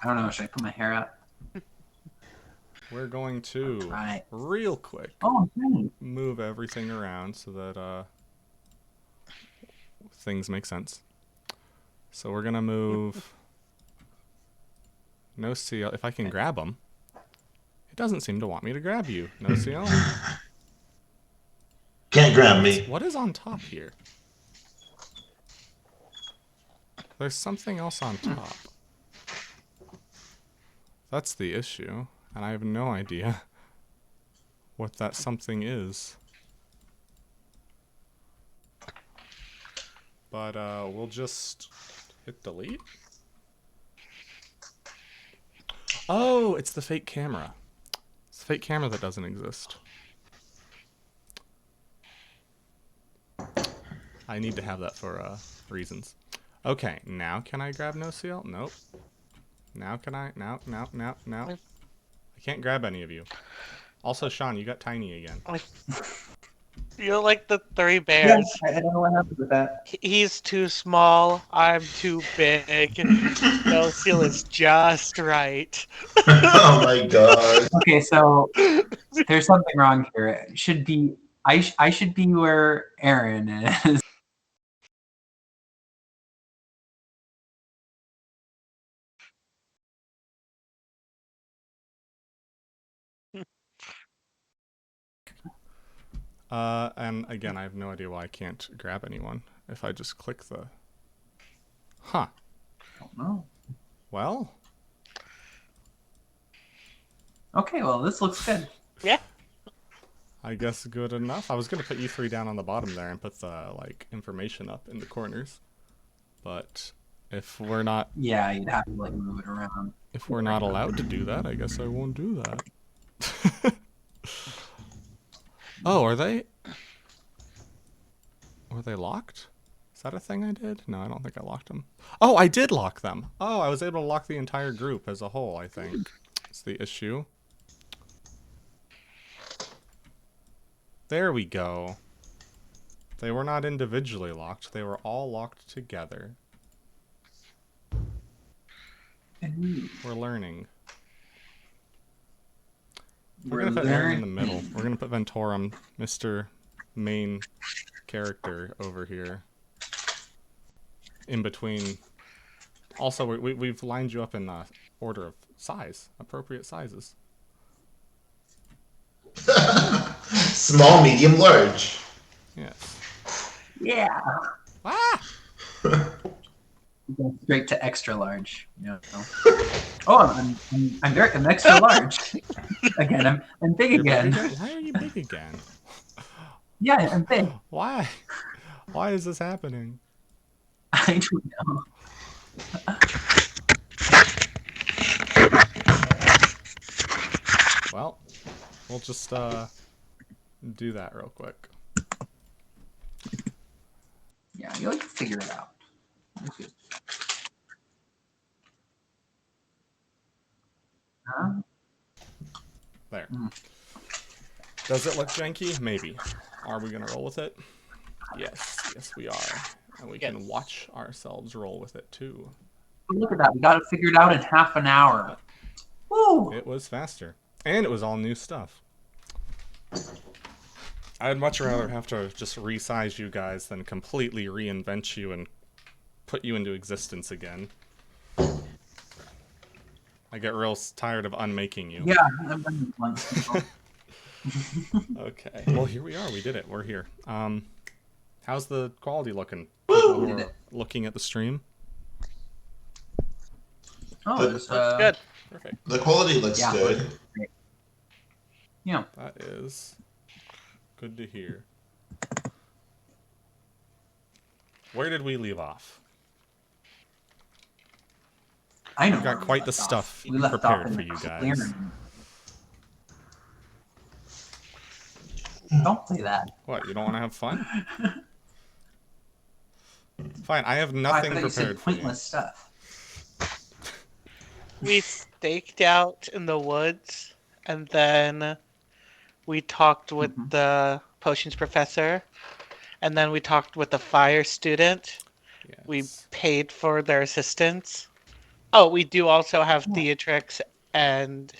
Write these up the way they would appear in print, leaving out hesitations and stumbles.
I don't know. Should I put my hair up? We're going to, Right. real quick, Oh, okay. move everything around so that things make sense. So we're gonna move no seal. If I can grab him, it doesn't seem to want me to grab you. No seal. Can't grab me. What is on top here? There's something else on top. That's the issue, and I have no idea what that something is. But we'll just hit delete. Oh, it's the fake camera. It's the fake camera that doesn't exist. I need to have that for reasons. Okay, now can I grab no seal? Nope. Now can I? No. I can't grab any of you. Also, Sean, you got tiny again. You're like the three Yeah, bears. I don't know what happened with that. He's too small. I'm too big. No seal is just right. Oh my god. Okay, so there's something wrong here. It should be I should be where Aaron is. And again, I have no idea why I can't grab anyone if I just click the... Huh. I don't know. Well, Okay, well this looks good. Yeah. I guess good enough. I was gonna put you three down on the bottom there and put the, like, information up in the corners. But if we're not... Yeah, you'd have to like move it around. If we're not allowed to do that, I guess I won't do that. Oh, are they... Were they locked? Is that a thing I did? No, I don't think I locked them. Oh, I did lock them! Oh, I was able to lock the entire group as a whole, I think. It's the issue. There we go. They were not individually locked. They were all locked together. We're learning. We're gonna put Aaron in the middle. We're gonna put Ventorum, Mr. Main Character, over here. In between. Also, we've lined you up in order of size. Appropriate sizes. Small, medium, large. Yes. Yeah. Ah! Go straight to extra large. You know. Oh, I'm extra large. Again, I'm big You're again. big again? Why are you big again? Yeah, I'm big. Why? Why is this happening? I don't know. Well, we'll just do that real quick. Yeah, you'll figure it out. Huh? There. Does it look janky? Maybe. Are we gonna roll with it? Yes, yes we are. And we can watch ourselves roll with it too. Look at that, we got it figured out in half an hour. Woo! It was faster. And it was all new stuff. I'd much rather have to just resize you guys than completely reinvent you and put you into existence again. I get real tired of unmaking you. Yeah, I've done it once. Okay. Well, here we are. We did it. We're here. How's the quality looking? People who are looking at the stream? Oh, it's Good. Perfect. The quality looks good. Yeah. That is good to hear. Where did we leave off? I know. We've got quite the stuff prepared for you guys. Don't say that. What, you don't want to have fun? Fine, I have nothing I thought you said prepared for you. pointless stuff. We staked out in the woods, and then we talked with the potions professor, and then we talked with the fire student. Yes. We paid for their assistance. Oh, we do also have Theatrix and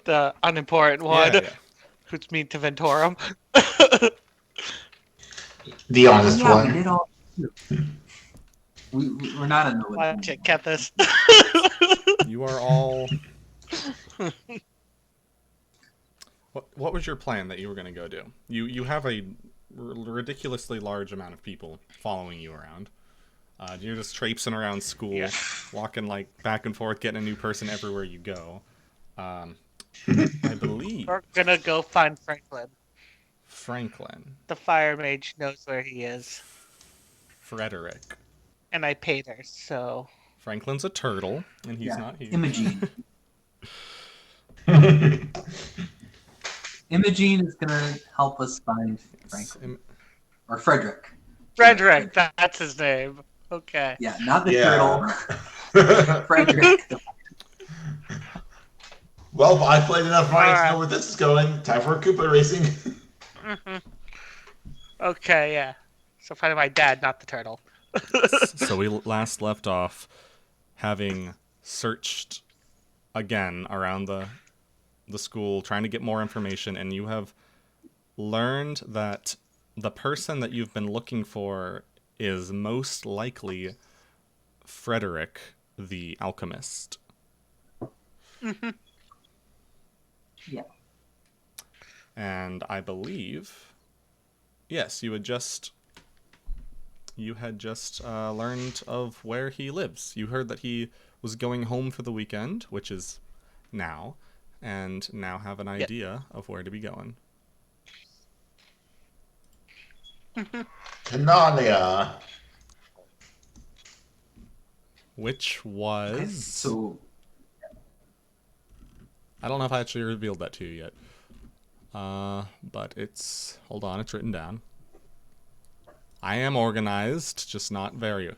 the unimportant one, Yeah, yeah. who's mean to Ventorum. The Oh honest yeah, we one. did all. We're not in the woods Watch it, anymore. Kethis. You are all. What was your plan that you were going to go do? You have a ridiculously large amount of people following you around. You're just traipsing around school, Yeah. walking like back and forth, getting a new person everywhere you go. I believe We're gonna go find Franklin. Franklin, The fire mage knows where he is, Frederick. and I paid her, so Franklin's a turtle, and he's Yeah, not here. Imogene. Imogene is gonna help us find Franklin or Frederick. Frederick, that's his name. Okay. Yeah, not the Yeah. turtle. Frederick. Well, I've played enough Mario to know Alright. where this is going. Time for Koopa racing. Mhm. Okay, yeah. So finding my dad, not the turtle. So we last left off having searched again around the school, trying to get more information, and you have learned that the person that you've been looking for is most likely Frederick the alchemist. Yeah. And I believe, yes, you had just learned of where he lives. You heard that he was going home for the weekend, which is now, and now have an idea of where to be going. Canania. Which Okay, was... so I don't know if I actually revealed that to you yet. But it's... Hold on, it's written down. I am organized, just not very...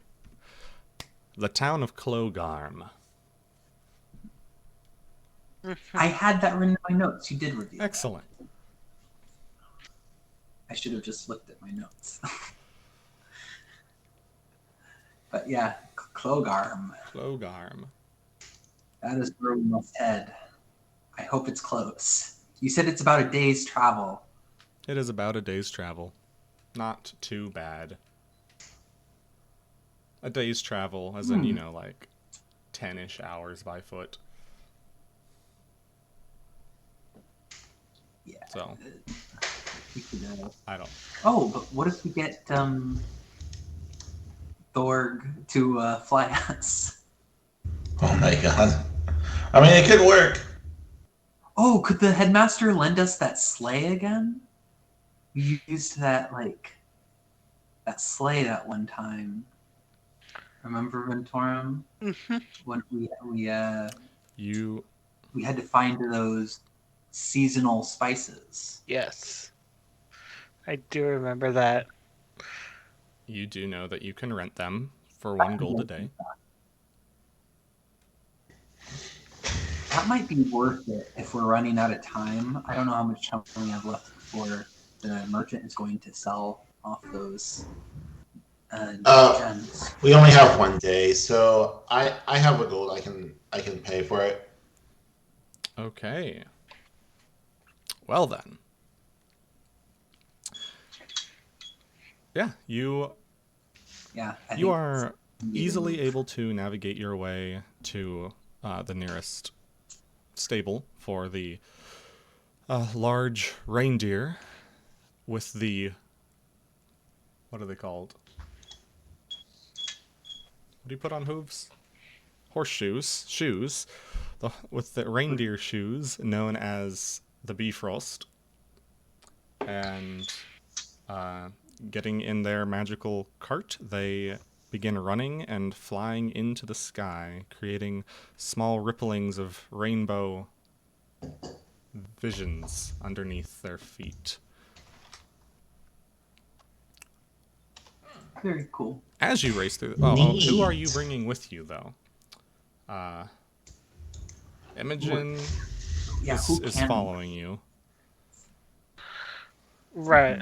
The town of Clogarm. I had that written in my notes. You did review. Excellent. I should have just looked at my notes. But yeah, Clogarm. Clogarm. That is where we must head. I hope it's close. You said it's about a day's travel. It is about a day's travel. Not too bad. A day's travel, as in, like 10-ish hours by foot. Yeah. So, We could, I don't... Oh, but what if we get Thorg to fly us? Oh my god. I mean, it could work. Oh, could the headmaster lend us that sleigh again? We used that that sleigh that one time. Remember Ventorum? When we had to find those seasonal spices. Yes. I do remember that. You do know that you can rent them for 1 gold a day. That might be worth it if we're running out of time. I don't know how much time we have left before the merchant is going to sell off those gems. We only have 1 day, so I have a gold. I can pay for it. Okay. Well then. Yeah, you are easily able to navigate your way to the nearest stable for the large reindeer with the... What are they called? What do you put on hooves? Horseshoes. Shoes. With the reindeer shoes known as the Bifrost. And getting in their magical cart, they begin running and flying into the sky, creating small ripplings of rainbow visions underneath their feet. Very cool. As you race through... who are you bringing with you, though? Imogen is following you. Right.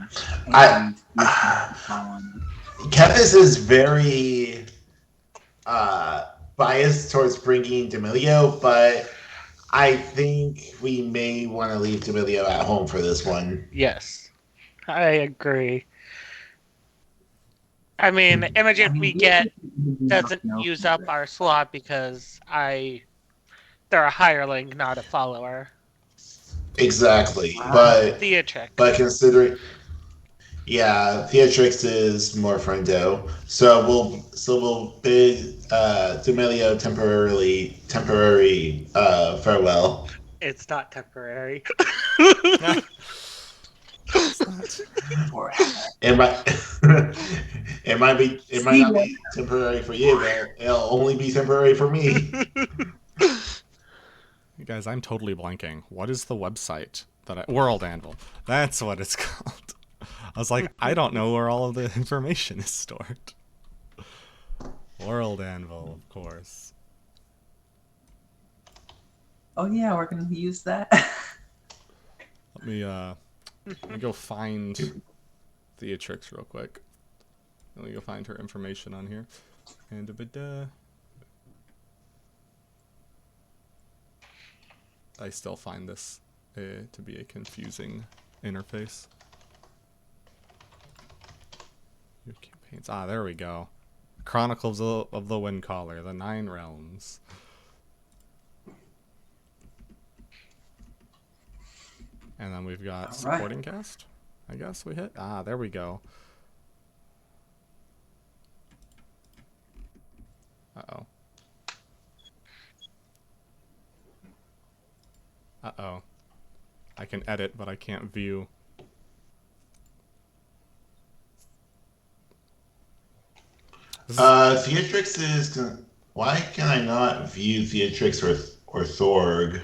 Kepis is very biased towards bringing D'Amelio, but I think we may want to leave D'Amelio at home for this one. Yes, I agree. I mean, Imogen we get doesn't use up our slot because they're a hireling, not a follower. Exactly, but Theatrix. considering, yeah, Theatrix is more friendo, so we'll bid D'Amelio temporary farewell. It's not temporary. It's not. It might it might See not ya. be temporary for you, but it'll only be temporary for me. You guys, I'm totally blanking. What is the website World Anvil? That's what it's called. I was like, I don't know where all of the information is stored. World Anvil, of course. Oh yeah, we're gonna use that. Let me go find Theatrix real quick. Let me go find her information on here. And I still find this to be a confusing interface. Your campaigns. Ah, there we go. Chronicles of the Windcaller, the 9 Realms. And then we've got supporting cast. I guess we hit. Ah, there we go. Uh-oh. Uh-oh. I can edit, but I can't view. Theatrix is. Why can I not view Theatrix or Thorg?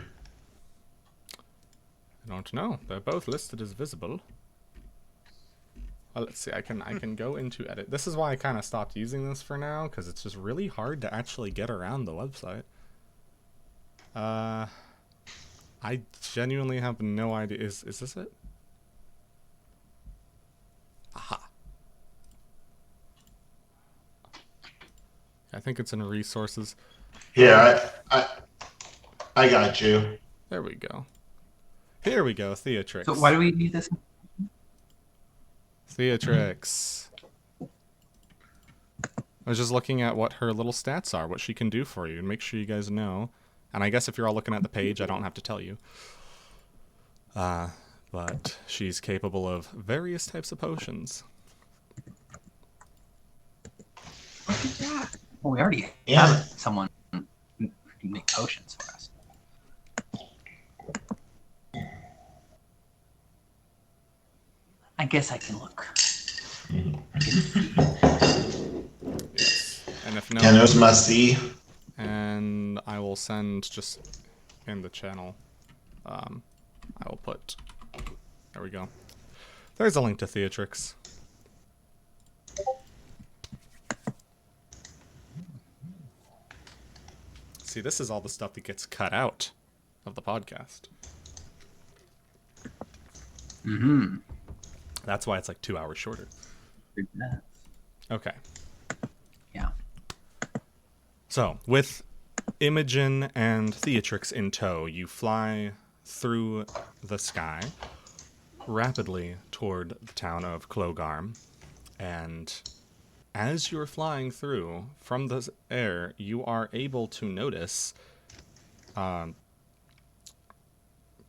I don't know. They're both listed as visible. Well, let's see. I can go into edit. This is why I kind of stopped using this for now, because it's just really hard to actually get around the website. I genuinely have no idea. Is this it? Aha. I think it's in resources. Here, I got you. There we go. Here we go, Theatrix. So why do we need this? Theatrix. I was just looking at what her little stats are, what she can do for you, and make sure you guys know. And I guess if you're all looking at the page, I don't have to tell you. But she's capable of various types of potions. Well, we already have someone who can make potions for us. I guess I can look. Yes. And if no, Tennos must see. and I will send just in the channel. I will put. There we go. There's a link to Theatrix. See, this is all the stuff that gets cut out of the podcast. Mm-hmm. That's why it's like 2 hours shorter. Okay. Yeah. So, with Imogen and Theatrix in tow, you fly through the sky rapidly toward the town of Clogarm. And as you're flying through from the air, you are able to notice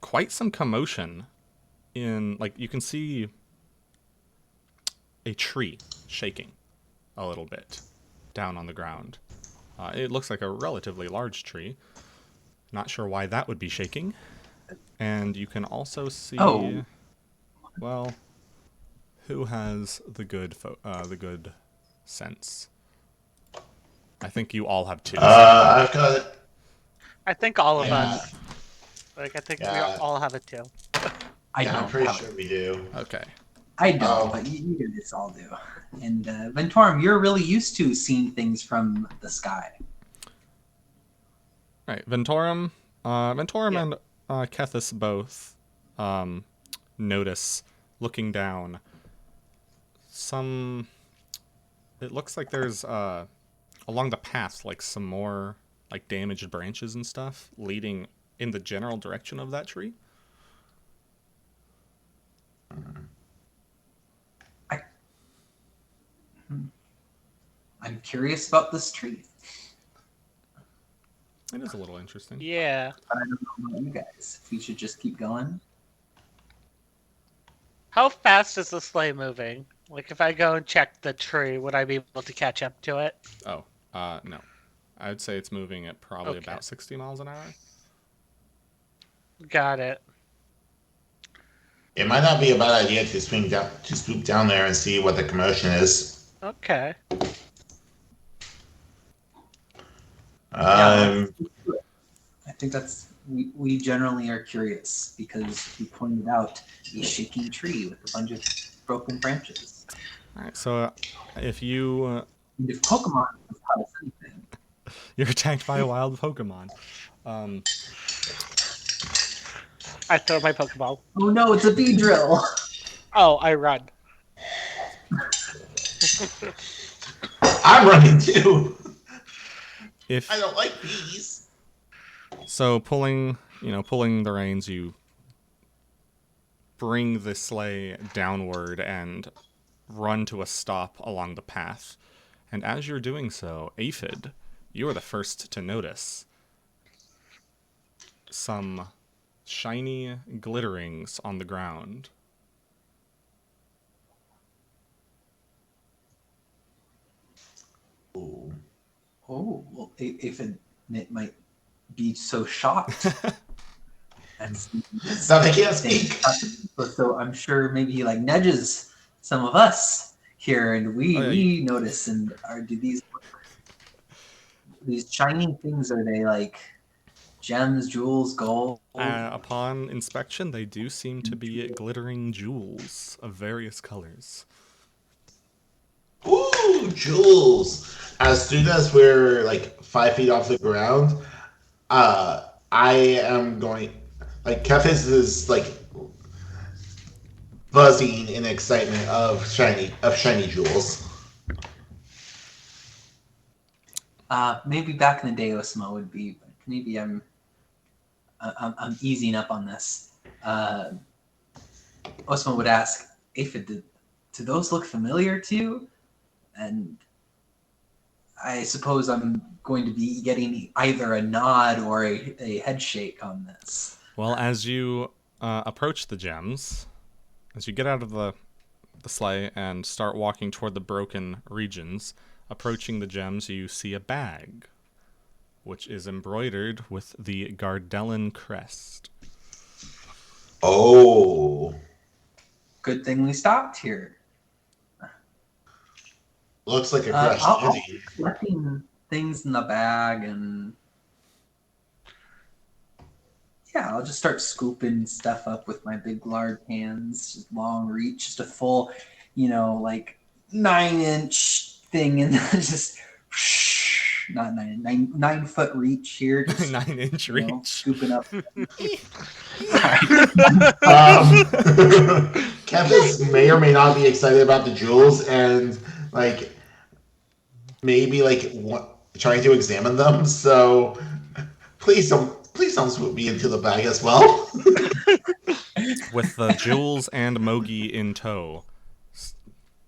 quite some commotion in, like, you can see a tree shaking a little bit down on the ground. It looks like a relatively large tree. Not sure why that would be shaking. And you can also see, well, who has the good sense? I think you all have 2. I've got it. I think all of us. Like, I think we all have it too. I don't. I'm pretty sure we do. Okay. I don't, but you guys all do. And Ventorum, you're really used to seeing things from the sky. Right, Ventorum and Kethis both notice, looking down, some. It looks like there's along the path, like some more like damaged branches and stuff leading in the general direction of that tree. I'm curious about this tree, It is a little interesting. Yeah. but I don't know about you guys. If we should just keep going. How fast is the sleigh moving? Like, if I go and check the tree, would I be able to catch up to it? Oh, no. I would say it's moving at probably Okay. about 60 miles an hour. Got it. It might not be a bad idea to swoop down there and see what the commotion is. Okay. Yeah, I think we generally are curious because you pointed out a shaking tree with a bunch of broken branches. All right, so if you And if Pokemon has taught us anything, you're attacked by a wild Pokemon, I throw my Pokeball. oh no, it's a Beedrill. Oh, I run. I'm running too. if I don't like bees. so, pulling the reins, you bring the sleigh downward and run to a stop along the path. And as you're doing so, Aphid, you are the first to notice some shiny glitterings on the ground. Ooh. Oh, well, if it might be so shocked and Now they can't speak. so I'm sure maybe he like nudges some of us here, and we notice. And do these shining things? Are they like gems, jewels, gold? Upon inspection, they do seem to be glittering jewels of various colors. Ooh, jewels. As soon as we're like 5 feet off the ground, I am going. Like Kefis is like buzzing in excitement of shiny jewels. Maybe back in the day, Osmo would be, but maybe I'm easing up on this. Osmo would ask, Aphid, do those look familiar to you? And I suppose I'm going to be getting either a nod or a head shake on this. Well, as you approach the gems, as you get out of the sleigh and start walking toward the broken regions, approaching the gems, you see a bag, which is embroidered with the Gardellan crest. Oh, Good thing we stopped here. looks like a crushed I'll kitty. be collecting things in the bag, and yeah, I'll just start scooping stuff up with my big, large hands, just long reach, just a full, like 9-inch thing, and just not 9 foot reach here, just 9-inch reach. scooping up. Kefis may or may not be excited about the jewels, and like maybe like trying to examine them. So please don't swoop me into the bag as well. With the jewels and Mogi in tow,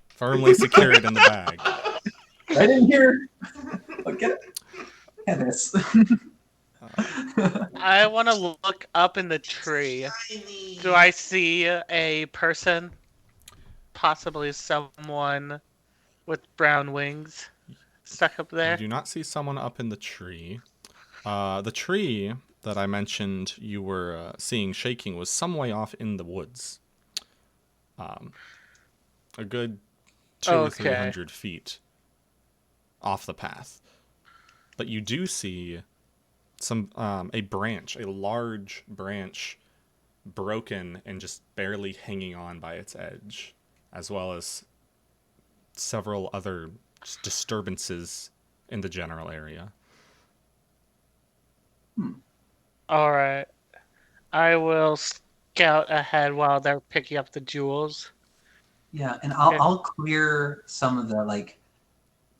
firmly secured in the bag. Right in here. Look at it. Yeah, this. I want to look up in the tree. Do I see a person? Possibly someone with brown wings stuck up You there? do not see someone up in the tree. The tree that I mentioned you were seeing shaking was some way off in the woods. A good 200 or 300 feet off the path. But you do see a large branch, broken and just barely hanging on by its edge, as well as several other disturbances in the general area. Alright. I will scout ahead while they're picking up the jewels. Yeah, and I'll clear some of the like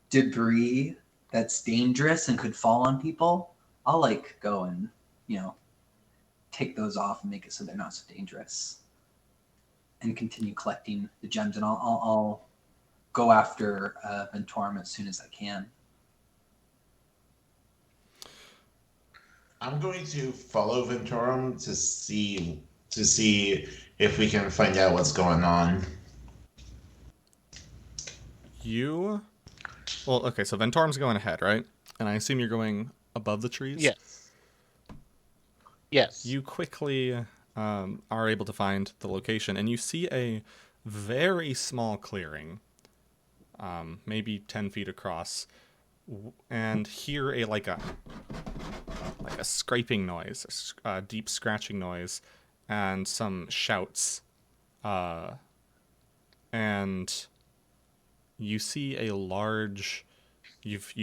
debris that's dangerous and could fall on people, I'll like go and, take those off and make it so they're not so dangerous, and continue collecting the gems. And I'll go after Ventorum as soon as I can. I'm going to follow Ventorum to see if we can find out what's going on. Well, okay, so Ventorum's going ahead, right? And I assume you're going above the trees? Yes. Yes. You quickly are able to find the location, and you see a very small clearing, maybe 10 feet across, and hear like a scraping noise, a deep scratching noise, and some shouts. And you see a large. You've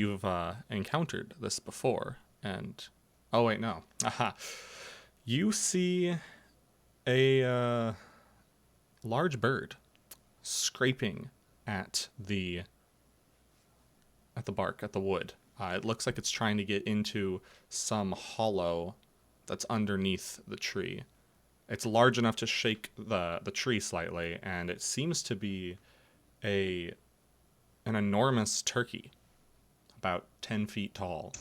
encountered this before, and oh wait, no, aha. You see a large bird scraping at the bark, at the wood. It looks like it's trying to get into some hollow that's underneath the tree. It's large enough to shake the tree slightly, and it seems to be an enormous turkey, about 10 feet tall.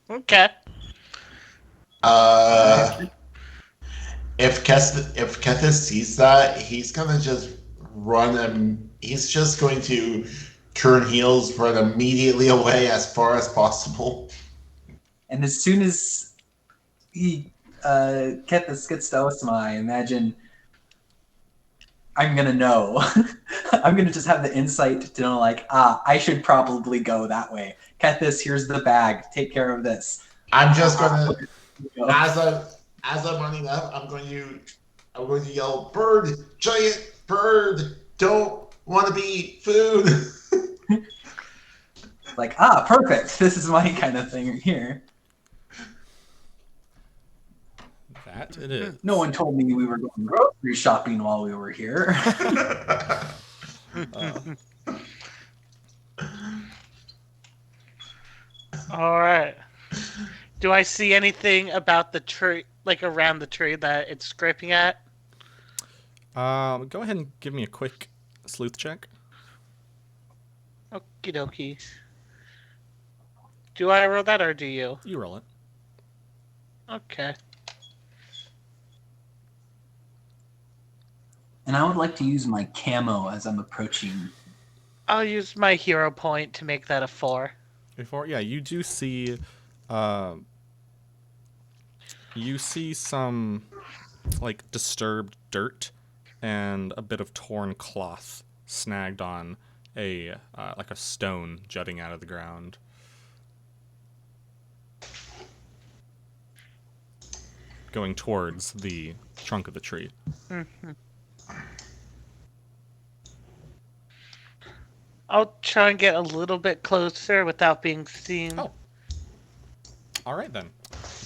Okay. If Kethis sees that, he's gonna just run him. He's just going to turn heels, run immediately away as far as possible. And as soon as Kethis gets to Osama, I imagine I'm gonna know. I'm gonna just have the insight to know, like, I should probably go that way. Kethis, here's the bag. Take care of this. I'm just gonna, as I'm running up, I'm going to yell, "Bird, giant bird, don't want to be food." Like, perfect. This is my kind of thing here. That it is. No one told me we were going grocery shopping while we were here. All right. Do I see anything about the tree, like around the tree that it's scraping at? Go ahead and give me a quick sleuth check. Okie dokie. Do I roll that or do you? You roll it. Okay. And I would like to use my camo as I'm approaching. I'll use my hero point to make that a 4. Yeah, you do see, some, like, disturbed dirt and a bit of torn cloth snagged on a stone jutting out of the ground. Going towards the trunk of the tree. Mm-hmm. I'll try and get a little bit closer without being seen. Oh. All right, then.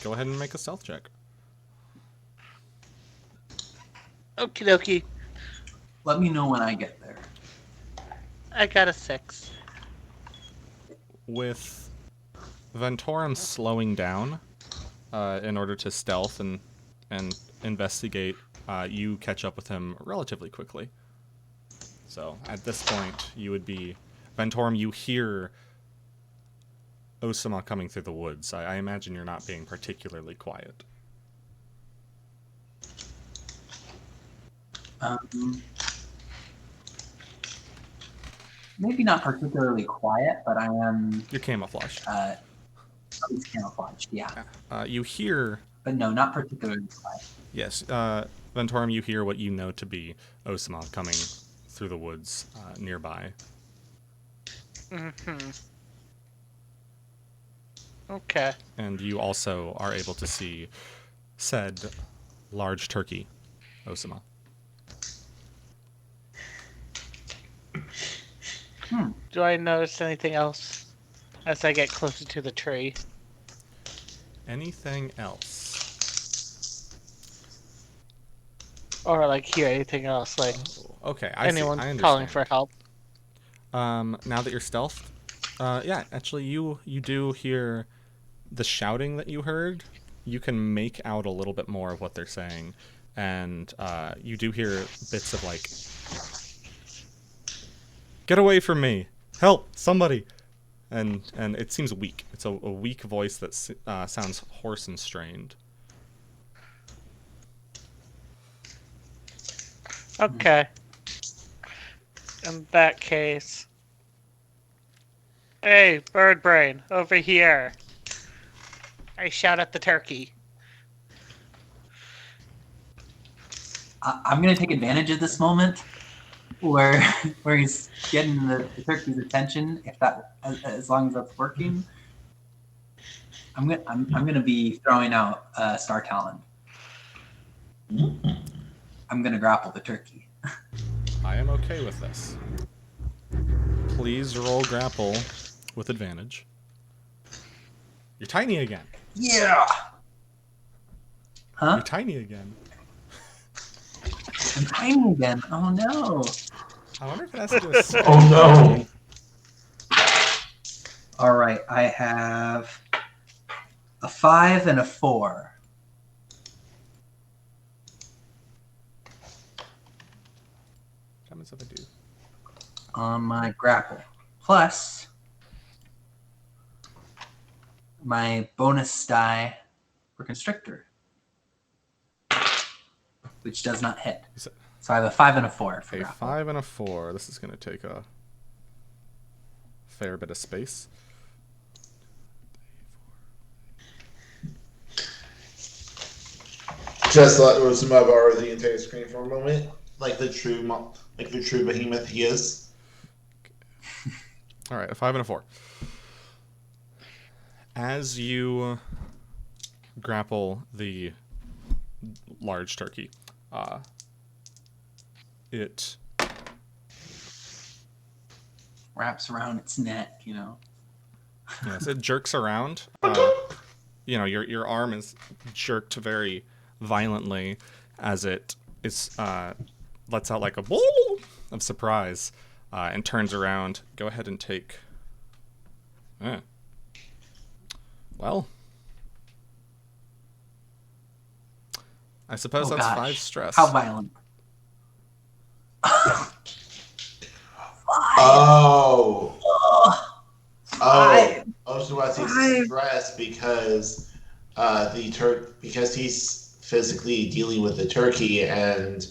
Go ahead and make a stealth check. Okie dokie. Let me know when I get there. I got a 6. With Ventorum slowing down in order to stealth and investigate, you catch up with him relatively quickly. So at this point, you would be Ventorum. You hear Osama coming through the woods. I imagine you're not being particularly quiet. Maybe not particularly quiet, but I am. You're camouflaged. It's camouflaged, yeah. You hear. But no, not particularly quiet. Yes, Ventorum. You hear what you know to be Osama coming through the woods nearby. Mm-hmm. Okay. And you also are able to see said large turkey, Osama. Do I notice anything else as I get closer to the tree? Anything else? Or like hear anything else, like Okay, anyone I understand. calling for help? Now that you're stealthed, yeah, actually, you do hear the shouting that you heard. You can make out a little bit more of what they're saying, and you do hear bits of like, "Get away from me! Help! Somebody!" And it seems weak. It's a weak voice that sounds hoarse and strained. Okay. In that case, hey, bird brain, over here. I shout at the turkey. I'm gonna take advantage of this moment where where he's getting the turkey's attention. If that, as long as that's working, I'm gonna be throwing out Star Talon. I'm gonna grapple the turkey. I am okay with this. Please roll grapple with advantage. You're tiny again. Yeah. Huh? You're tiny again. I'm tiny again. Oh no. I wonder if it has to do with strength. Oh no. All right, I have a 5 and a 4. What happens if I do? On my grapple, plus my bonus die for constrictor, which does not hit. So I have a 5 and a 4 for A grapple. 5 and a 4. This is going to take a fair bit of space. Just let Rosema borrow the entire screen for a moment, like the true behemoth he is. All right, a 5 and a 4. As you grapple the large turkey, it Wraps around its neck, yes, it jerks around. Your arm is jerked very violently as it is lets out like a boom of surprise and turns around. Go ahead and take. Well, I suppose that's gosh. 5 stress. How violent? Oh. Five. So I say Five. stress because because he's physically dealing with the turkey and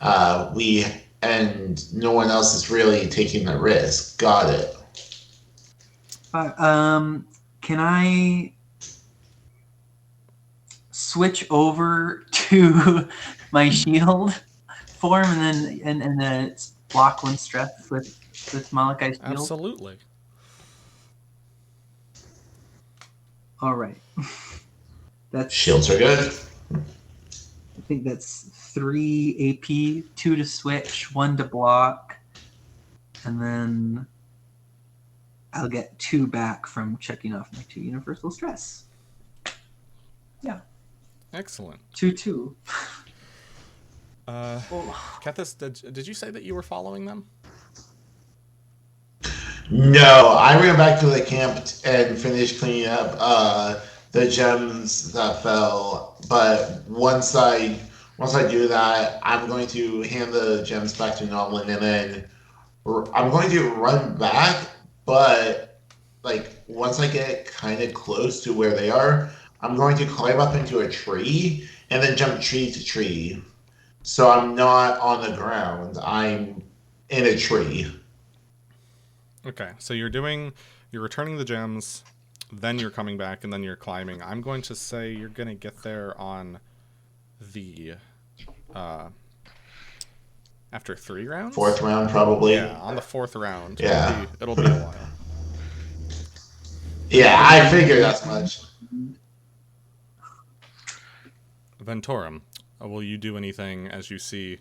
no one else is really taking the risk. Got it. Can I switch over to my shield form and then block 1 stress with Malachai's shield? Absolutely. All right. That's Shields are good. I think that's 3 AP, 2 to switch, 1 to block, and then I'll get 2 back from checking off my 2 universal stress. Yeah. Excellent. 2-2. Kethis, did you say that you were following them? No, I ran back to the camp and finished cleaning up the gems that fell. But once I do that, I'm going to hand the gems back to Noblin, and then I'm going to run back. But like once I get kind of close to where they are, I'm going to climb up into a tree and then jump tree to tree. So I'm not on the ground. I'm in a tree. Okay, so you're returning the gems, then you're coming back, and then you're climbing. I'm going to say you're going to get there on the, after 3 rounds? 4th round, probably. Yeah, on the 4th round. Yeah. It'll be a while. Yeah, I figured as much. Ventorum, will you do anything as you see,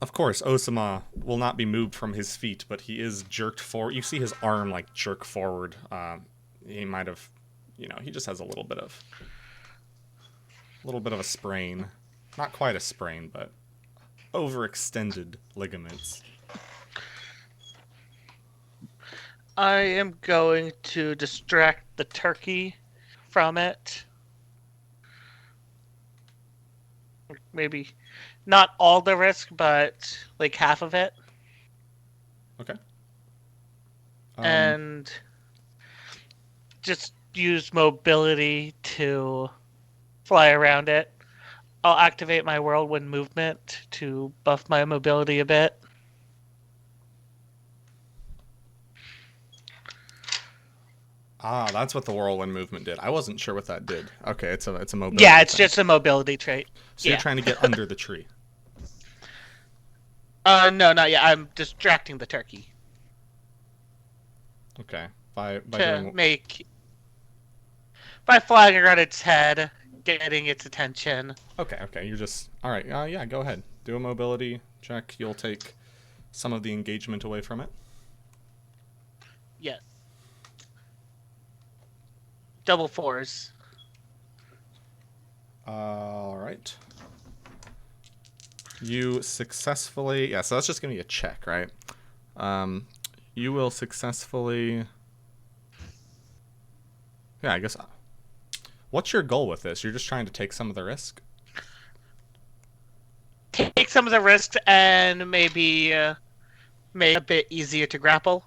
of course, Osama will not be moved from his feet, but he is jerked forward. You see his arm, like, jerk forward. He might have, he just has a little bit of a sprain. Not quite a sprain, but overextended ligaments. I am going to distract the turkey from it. Maybe not all the risk, but like half of it. Okay. And just use mobility to fly around it. I'll activate my whirlwind movement to buff my mobility a bit. That's what the whirlwind movement did. I wasn't sure what that did. Okay, it's a mobility. Yeah, it's thing. just a mobility trait. So you're trying to get under the tree. No, not yet. I'm distracting the turkey Okay. By to make by flying around its head, getting its attention. Okay. You're just all right. Yeah. Go ahead. Do a mobility check. You'll take some of the engagement away from it. Yes. Double fours. All right. You successfully. Yeah. So that's just gonna be a check, right? You will successfully. Yeah, I guess. What's your goal with this? You're just trying to take some of the risk? Take some of the risk and maybe make it a bit easier to grapple.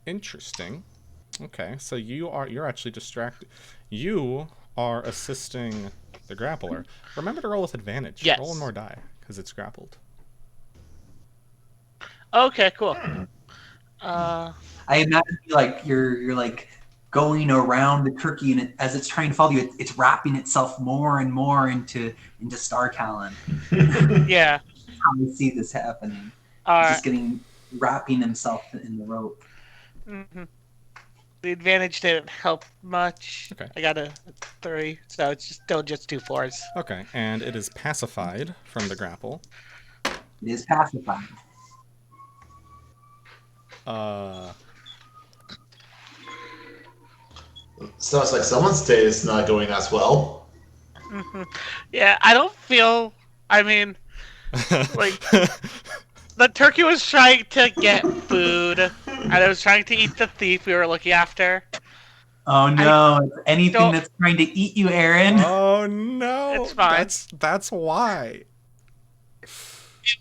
Interesting. Okay, so you're actually distracted. You are assisting the grappler. Remember to roll with advantage. Yes. Roll one more die, because it's grappled. Okay, cool. I imagine you're like going around the turkey, and as it's trying to follow you, it's wrapping itself more and more into Star Talon. Yeah. How I see this happening. He's just wrapping himself in the rope. Mm-hmm. The advantage didn't help much. Okay. I got a 3, so it's still just 2 4s. Okay, and it is pacified from the grapple. It is pacified. Sounds like someone's day is not going as well. Mm-hmm. Yeah, I don't feel. I mean, like the turkey was trying to get food, and it was trying to eat the thief we were looking after. Oh no! It's anything that's trying to eat you, Aaron. Oh no! It's fine. That's why. It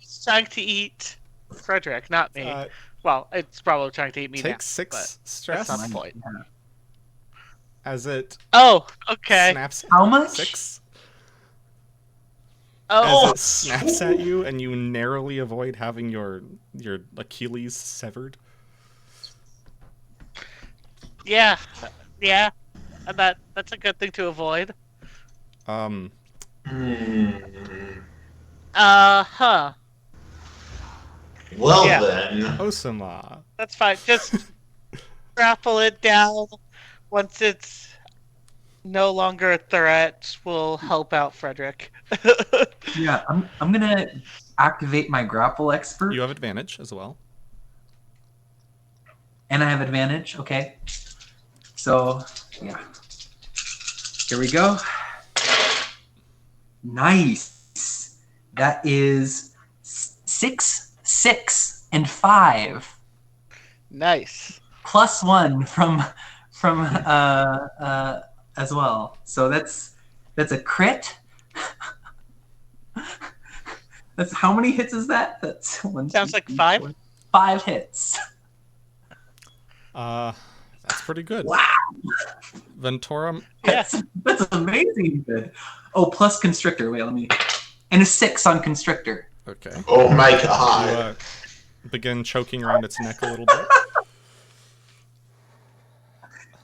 was trying to eat Frederick, not me. Well, it's probably trying to eat me. Take 6 stress. That's not the point. As it. Oh, okay. Snaps. How much? 6. Oh. As it snaps at you, and you narrowly avoid having your Achilles severed. Yeah. That's a good thing to avoid. Hmm. Huh. Well Yeah. then. Osama. That's fine. Just grapple it down. Once it's no longer a threat, we'll help out Frederick. Yeah, I'm gonna activate my grapple expert. You have advantage as well. And I have advantage. Okay. So yeah. Here we go. Nice. That is 6, 6, and 5. Nice. +1 from as well. So that's a crit. That's how many hits is that? That's one. Sounds like 5. 5 hits. That's pretty good. Wow. Ventura. That's amazing good. Oh, plus constrictor. Wait, let me. And a 6 on constrictor. Okay. Oh my god. You, begin choking around its neck a little bit.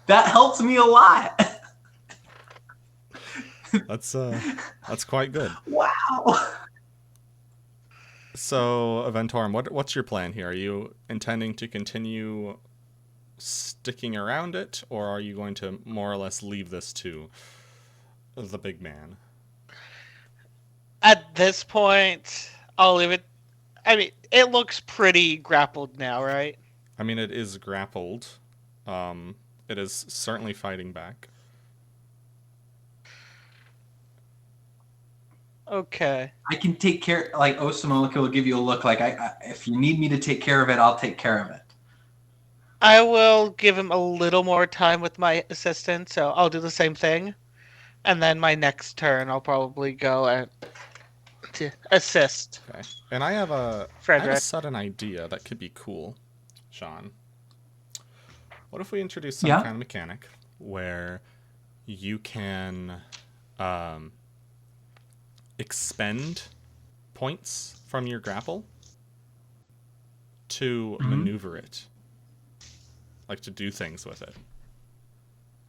That helps me a lot. That's quite good. Wow. So, Ventorum, what's your plan here? Are you intending to continue sticking around it, or are you going to more or less leave this to the big man? At this point, I'll leave it. I mean, it looks pretty grappled now, right? I mean, it is grappled. It is certainly fighting back. Okay. I can take care. Like Osamoka will give you a look. Like if you need me to take care of it, I'll take care of it. I will give him a little more time with my assistant, so I'll do the same thing. And then my next turn, I'll probably go and to assist Okay. And I have a Frederick. sudden idea that could be cool, Sean. What if we introduce some Yeah. kind of mechanic where you can expend points from your grapple to maneuver it, like to do things with it?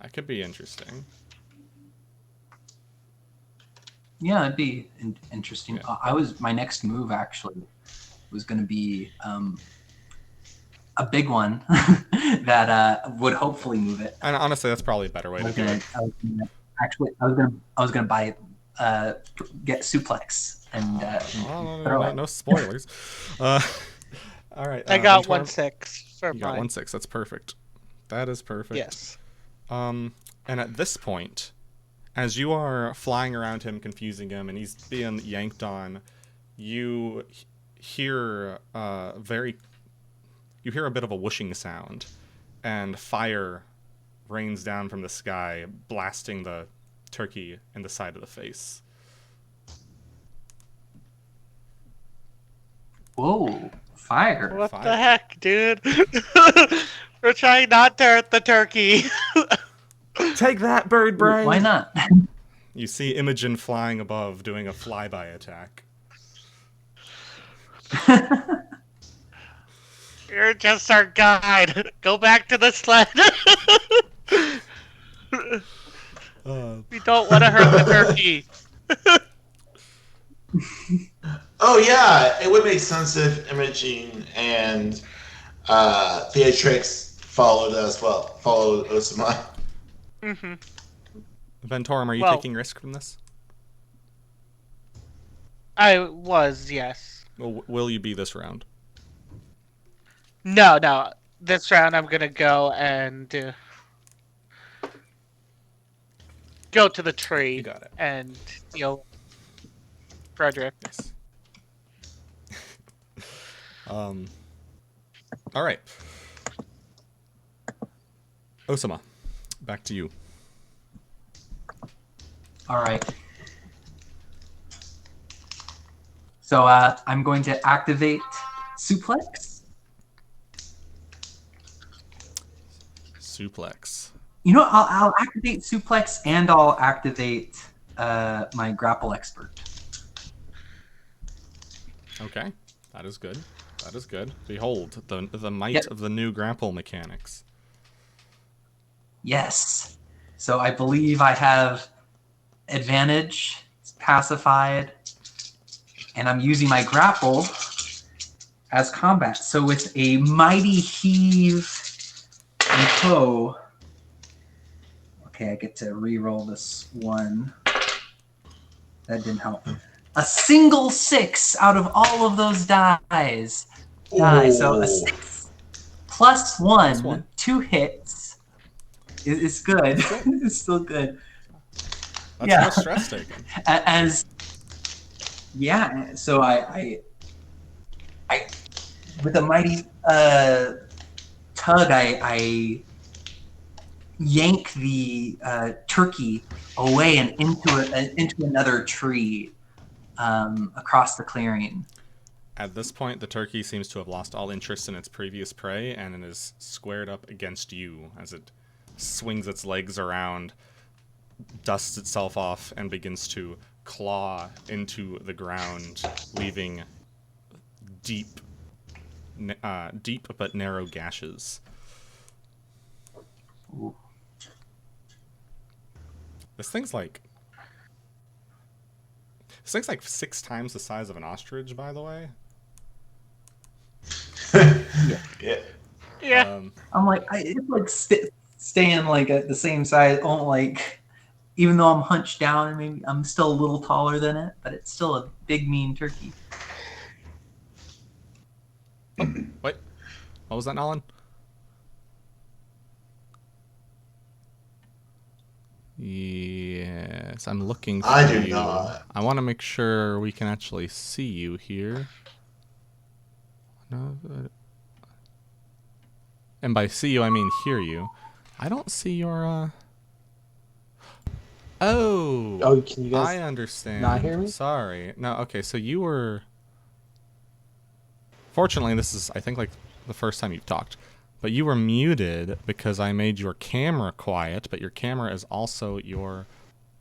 That could be interesting. Yeah, it'd be interesting. Yeah. My next move actually was going to be a big one that would hopefully move it. And honestly, that's probably a better way to do it. I was gonna buy get suplex and no spoilers. All right. I got Ventura, 1/6 for you got mine. 1/6. That's perfect. That is perfect. Yes. And at this point, as you are flying around him, confusing him, and he's being yanked on, you hear a bit of a whooshing sound, and fire rains down from the sky, blasting the turkey in the side of the face. Whoa, fire! What Fire. the heck, dude? We're trying not to hurt the turkey. Take that, bird brain. Why not? You see Imogen flying above, doing a flyby attack. You're just our guide. Go back to the sled. We don't want to hurt the turkey. Oh yeah, it would make sense if Imogene and Theatrix followed Osama. Mm-hmm. Ventorum, are you Well- taking risk from this? I was, yes. Well, will you be this round? No. This round I'm gonna go and go to the tree You got it. and deal Frederick. Yes. All right. Osama, back to you. All right. So I'm going to activate suplex. Suplex. You know, I'll activate suplex and I'll activate my grapple expert. Okay, that is good. That is good. Behold, the might Yep. of the new grapple mechanics. Yes. So I believe I have advantage, it's pacified, and I'm using my grapple as combat. So with a mighty heave and hoe. Okay, I get to re-roll this one. That didn't help. A single 6 out of all of those dies. So a 6 plus 1, one. 2 hits is good. It's still good. That's Yeah. no stress taken. So I with a mighty tug, I yank the turkey away and into another tree across the clearing. At this point, the turkey seems to have lost all interest in its previous prey, and it is squared up against you as it swings its legs around, dusts itself off, and begins to claw into the ground, leaving deep but narrow gashes. Ooh. This thing's like 6 times the size of an ostrich, by the way. Yeah. Yeah. I'm like it's like staying like at the same size. Even though I'm hunched down and maybe I'm still a little taller than it, but it's still a big mean turkey. Wait, what was that, Nolan? Yeah. Yes, I'm looking for I do you. not. I want to make sure we can actually see you here. No, and by see you, I mean hear you. I don't see your, Oh! Oh, can you guys I understand. not hear me? Sorry. No, okay, so you were... Fortunately, this is, I think, like, the first time you've talked. But you were muted because I made your camera quiet, but your camera is also your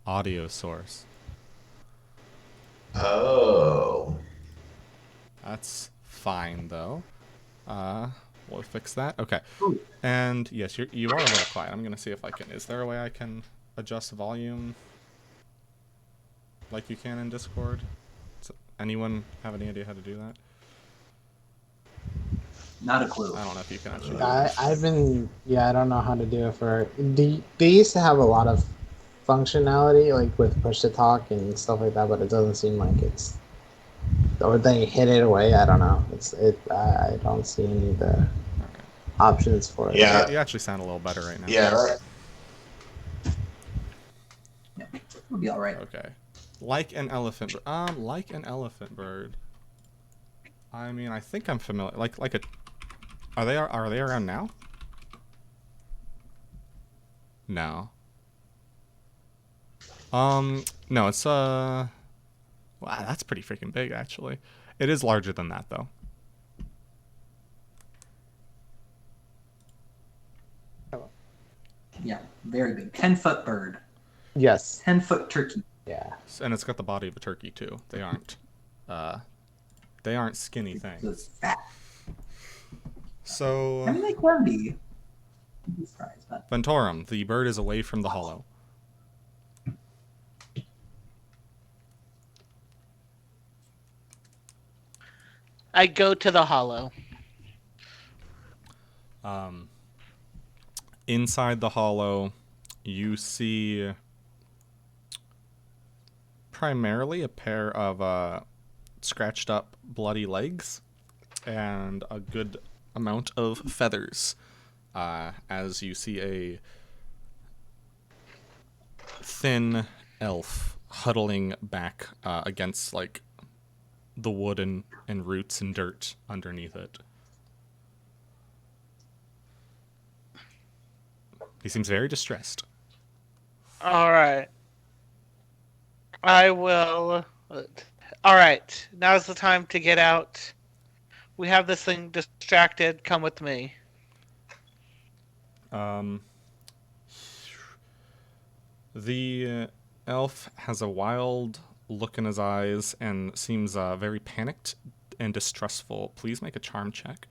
audio source. Oh. That's fine, though. We'll fix that. Okay. Ooh. And, yes, you are a little quiet. I'm going to see if I can... Is there a way I can adjust volume like you can in Discord? Does anyone have any idea how to do that? Not a clue. I don't know if you can actually do Yeah, it. I don't know how to do it for. They used to have a lot of functionality, like with push to talk and stuff like that, but it doesn't seem like it's. Or they hid it away. I don't know. I don't see any of the options for it. Yeah. You actually sound a little better right now. Yeah, right. Yeah, we'll be all right. Okay. Like an elephant. Like an elephant bird. I mean, I think I'm familiar. Like a. Are they around now? No. No, it's wow, that's pretty freaking big actually. It is larger than that though. Yeah, very big. 10-foot bird. Yes. 10-foot turkey. Yeah. And it's got the body of a turkey too. They aren't skinny So things. it's fat. So I mean, they can be. You'd be surprised, but Ventorum, the bird is away from the hollow. I go to the hollow. Inside the hollow, you see primarily a pair of scratched up, bloody legs and a good amount of feathers. As you see a thin elf huddling back against like the wood and roots and dirt underneath it. He seems very distressed. All right. I will. All right. Now's the time to get out. We have this thing distracted. Come with me. The elf has a wild look in his eyes and seems very panicked and distrustful. Please make a charm check.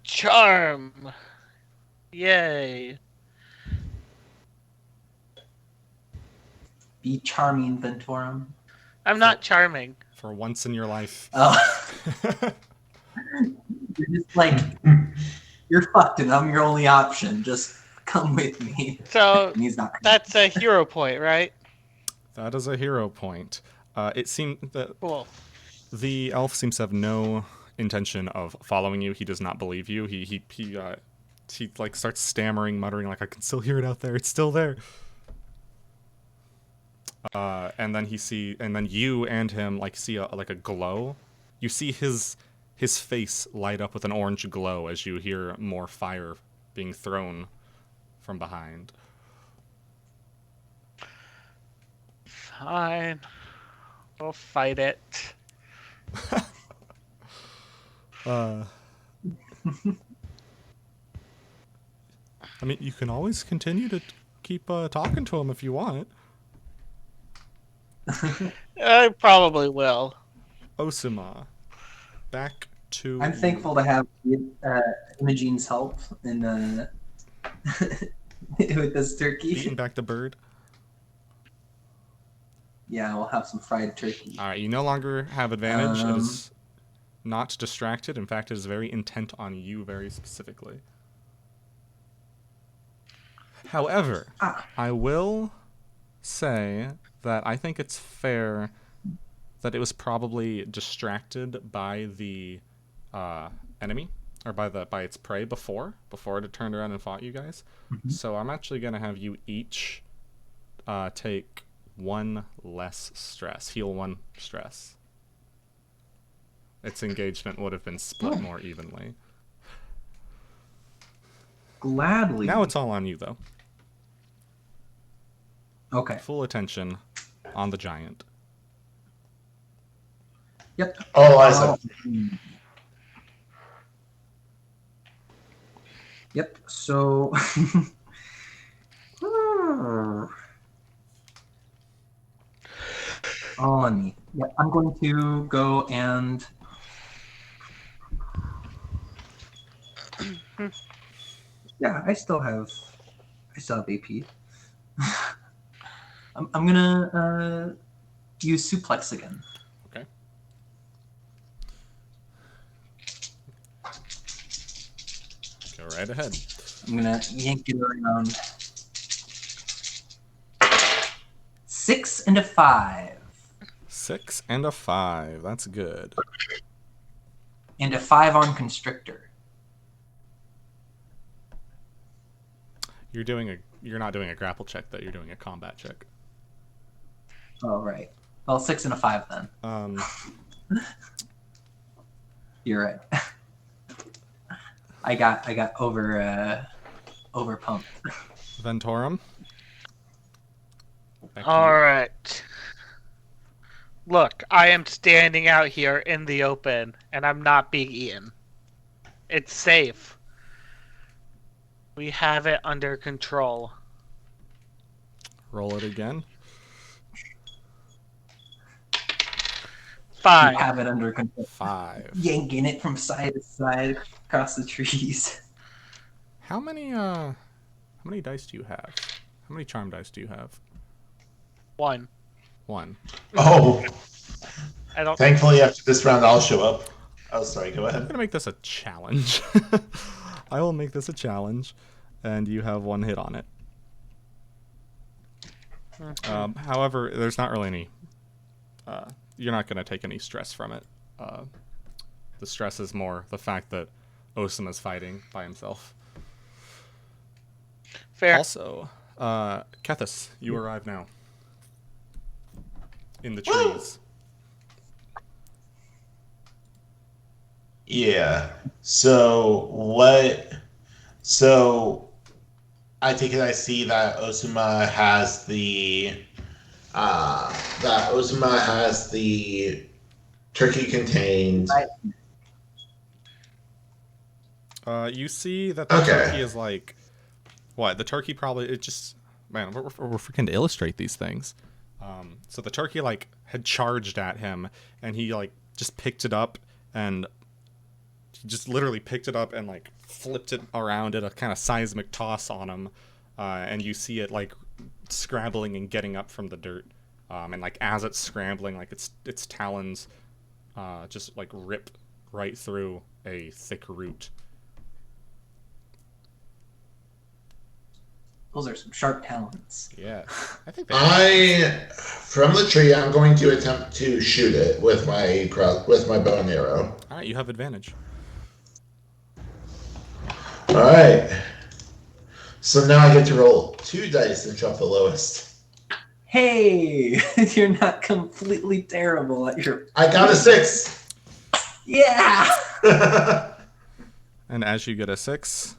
Charm. Yay. be charming, Ventorum. I'm not charming. For once in your life. Oh. You're just like, you're fucked and I'm your only option. Just come with me. So And he's not. that's a hero point, right? That is a hero point. It seems that Cool. the elf seems to have no intention of following you. He does not believe you. He like starts stammering, muttering like, "I can still hear it out there. It's still there." And then you and him like see a glow. You see his face light up with an orange glow as you hear more fire being thrown from behind. Fine. We'll fight it. I mean, you can always continue to keep talking to him if you want. I probably will. Osima, back to... I'm thankful to have Imogene's help in with this turkey. Beating back the bird. Yeah, we'll have some fried turkey. Alright, you no longer have advantage. It is not distracted. In fact, it is very intent on you very specifically. However, I will say that I think it's fair that it was probably distracted by the enemy. or by its prey before it had turned around and fought you guys. So I'm actually gonna have you each take 1 less stress, heal 1 stress. Its engagement would have been split more evenly. Gladly. Now it's all on you, though. Okay. Full attention on the giant. Yep. All eyes on Yep. So. All on me. Yeah, I'm going to go and. Yeah, I still have AP. I'm gonna use suplex again. Okay. Go right ahead. I'm gonna yank it around. 6 and a 5. 6 and a 5. That's good. And a 5 on constrictor. You're not doing a grapple check, though. You're doing a combat check. Oh, right. Well, 6 and a 5 then. You're right. I got over pumped. Ventorum. All right. Look, I am standing out here in the open, and I'm not being eaten. It's safe. We have it under control. Roll it again. 5. You have it under control. 5. Yanking it from side to side across the trees. How many dice do you have? How many charm dice do you have? 1. 1. Oh, I don't. thankfully after this round I'll show up. Oh, sorry, go I'm ahead. gonna make this a challenge. I will make this a challenge, and you have 1 hit on it. However, there's not really any. You're not gonna take any stress from it. The stress is more the fact that Osama's fighting by himself. Fair. Also, Kethis, you arrive now. In the trees. Yeah. So what? So I take it. I see that Osama has the turkey contained. You see that the Okay. turkey is like, what? The turkey probably man. We're freaking to illustrate these things. So the turkey like had charged at him, and he like just picked it up and he just literally picked it up and like flipped it around, did a kind of seismic toss on him, and you see it like scrabbling and getting up from the dirt, and like as it's scrambling, like its talons just like rip right through a thick root. Those are some sharp talons. Yeah, I think From the tree, I'm going to attempt to shoot it with my bow and arrow. All right, you have advantage. All right. So now I get to roll 2 dice and drop the lowest. Hey, you're not completely terrible at your. I got a 6. Yeah. And as you get a 6,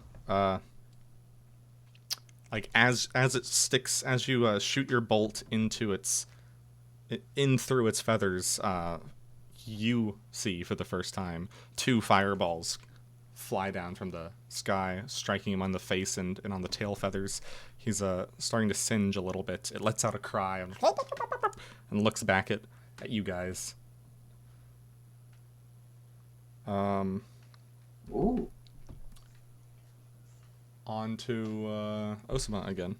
like as it sticks, as you shoot your bolt in through its feathers, you see for the first time 2 fireballs fly down from the sky, striking him on the face and on the tail feathers. He's starting to singe a little bit. It lets out a cry and looks back at you guys. Ooh. On to Osama again.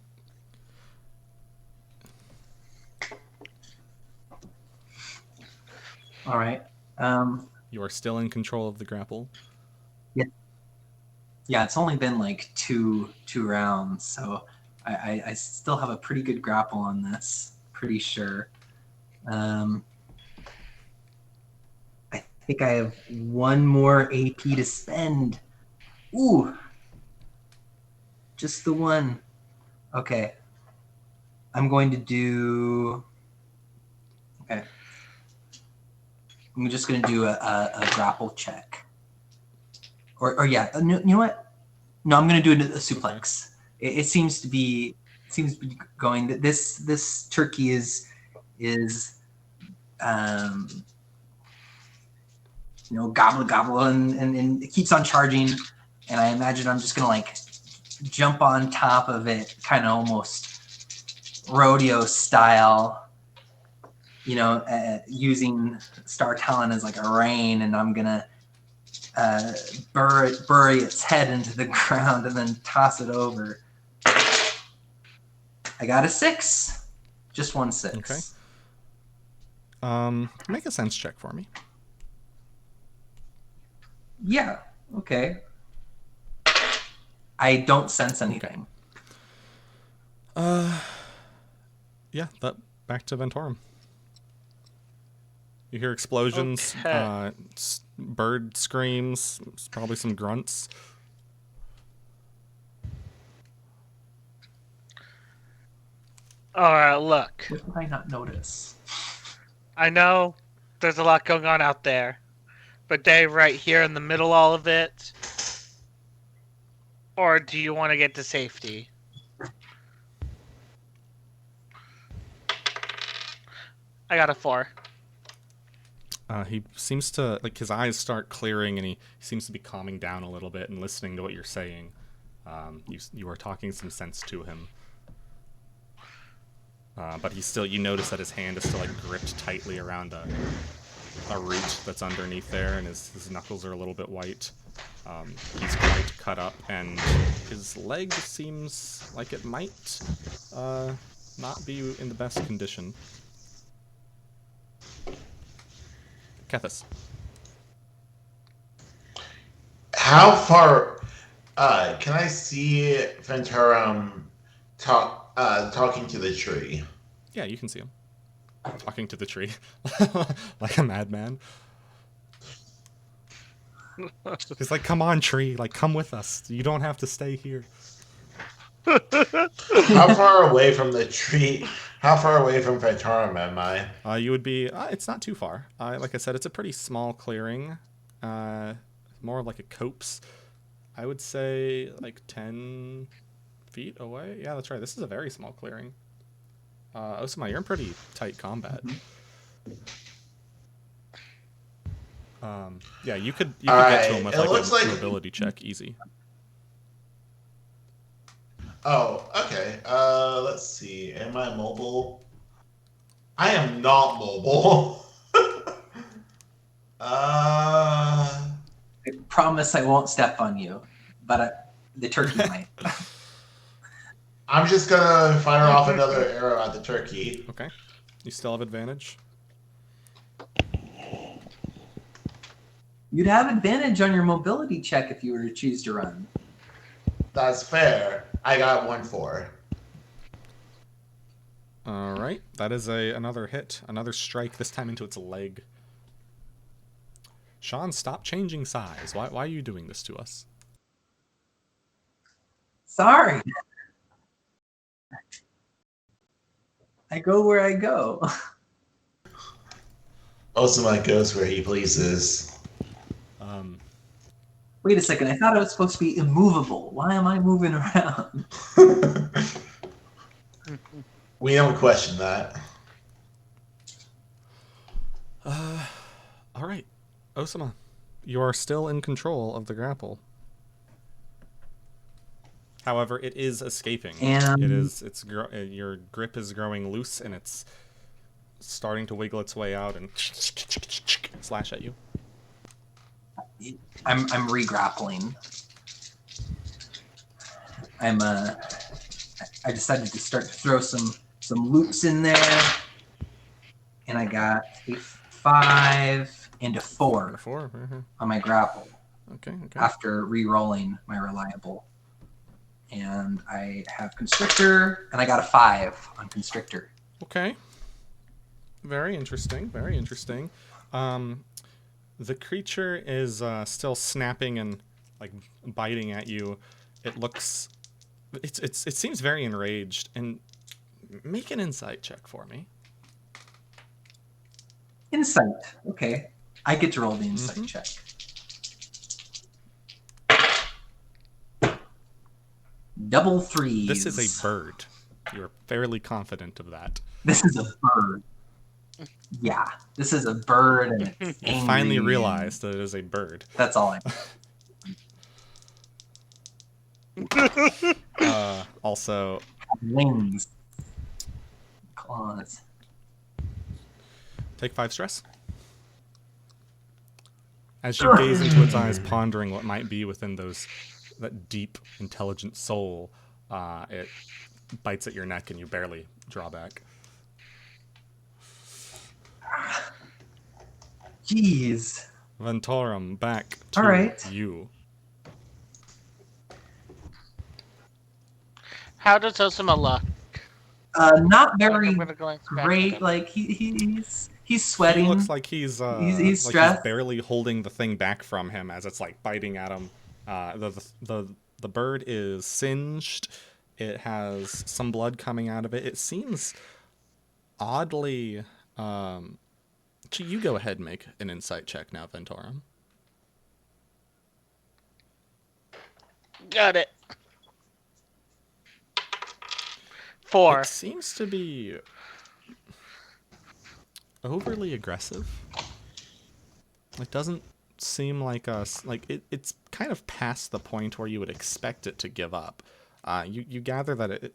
All right. You are still in control of the grapple. Yeah, it's only been like two rounds, so I still have a pretty good grapple on this. Pretty sure. I think I have 1 more AP to spend. Ooh, just the one. Okay. I'm going to do. Okay. I'm just going to do a grapple check. Or yeah, you know what? No, I'm going to do a suplex. It seems to be going. This turkey is gobble gobble and it keeps on charging, and I imagine I'm just gonna like jump on top of it, kind of almost rodeo style, using Star Talon as like a rein, and I'm gonna bury its head into the ground and then toss it over. I got a 6, just 1 6. Okay. Make a sense check for me. Yeah. Okay. I don't sense anything. Yeah, back to Ventorum. You hear explosions, Okay. bird screams, probably some grunts. All right, look. What did I not notice? I know there's a lot going on out there, but Dave, right here in the middle, of all of it. Or do you want to get to safety? I got a 4. He seems to, like, his eyes start clearing, and he seems to be calming down a little bit and listening to what you're saying. You are talking some sense to him. But you notice that his hand is still, like, gripped tightly around a root that's underneath there, and his knuckles are a little bit white. He's quite cut up, and his leg seems like it might not be in the best condition. Kethis. How far can I see Venturum talking to the tree? Yeah, you can see him talking to the tree like a madman. He's like, "Come on, tree! Like, come with us. You don't have to stay here." How far away from the tree? How far away from Venturum am I? You would be. It's not too far. Like I said, it's a pretty small clearing. More like a copse. I would say like 10 feet away. Yeah, that's right. This is a very small clearing. Osama, you're in pretty tight combat. Yeah, you could get to him with like a mobility check, easy. Oh, okay. Let's see. Am I mobile? I am not mobile. I promise I won't step on you, but the turkey might. I'm just gonna fire off another arrow at the turkey. Okay. You still have advantage. You'd have advantage on your mobility check if you were to choose to run. That's fair. I got 1-4. All right, that is another hit, another strike. This time into its leg. Sean, stop changing size. Why are you doing this to us? Sorry. I go where I go. Osama goes where he pleases. Wait a second. I thought I was supposed to be immovable. Why am I moving around? We don't question that. All right, Osama, you are still in control of the grapple. However, it is escaping. And your grip is growing loose, and it's starting to wiggle its way out and slash at you. I'm re-grappling. I decided to start to throw some loops in there, and I got a 5 and a 4 on my grapple. Okay. After re-rolling my reliable, and I have constrictor, and I got a 5 on constrictor. Okay. Very interesting. Very interesting. The creature is still snapping and like biting at you. It looks, it seems very enraged. And make an insight check for me. Insight. Okay. I get to roll the insight check. Double threes. This is a bird. You're fairly confident of that. This is a bird. Yeah, this is a bird, and it's You angry. finally realize that it is a bird. That's all I Also, wings, claws. take 5 stress. As you gaze into its eyes, pondering what might be within that deep, intelligent soul, it bites at your neck and you barely draw back. Jeez. Ventorum, back to All right. you. How does Osama look? Not very I'm gonna glance back at great. him. Like he's sweating. He looks like he's stressed. barely holding the thing back from him as it's like biting at him. The bird is singed. It has some blood coming out of it. It seems oddly. You go ahead and make an insight check now, Ventorum. Got it. 4. It seems to be overly aggressive. It doesn't seem like it's kind of past the point where you would expect it to give up. You gather that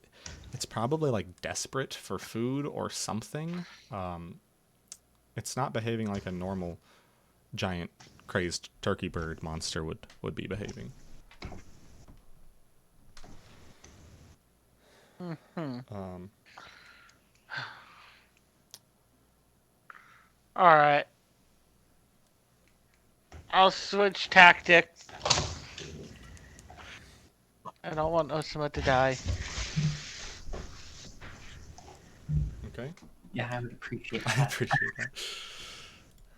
it's probably like desperate for food or something. It's not behaving like a normal giant crazed turkey bird monster would be behaving. All right. I'll switch tactics. I don't want Osama to die. Okay. Yeah, I would appreciate I that. appreciate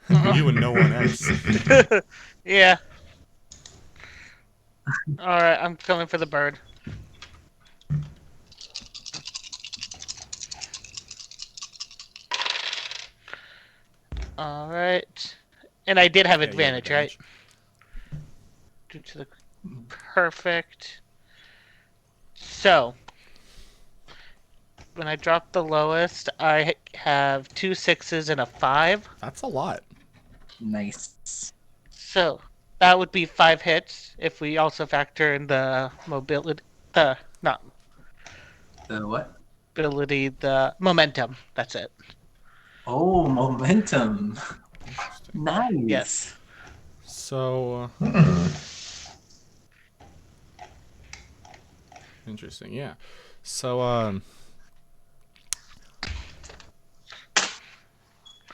that. You and no one else. Yeah. All right, I'm coming for the bird. All right. And I did have Yeah, you have advantage, right? Due to the perfect. So, when I drop the lowest, I have 2 6s and a 5. That's a lot. Nice. So that would be 5 hits if we also factor in the mobility, the The momentum. That's it. Oh, momentum. Nice. Yes. So interesting, yeah. So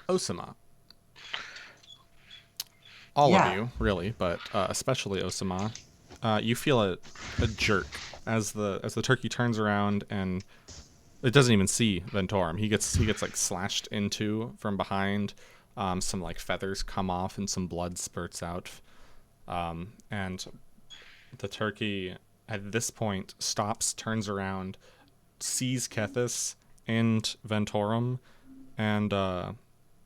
Osama. All of you, really, but especially Osama. You feel a jerk as the turkey turns around and it doesn't even see Ventorum. He gets like slashed into from behind. Some like feathers come off and some blood spurts out. And the turkey at this point stops, turns around, sees Kethis and Ventorum and the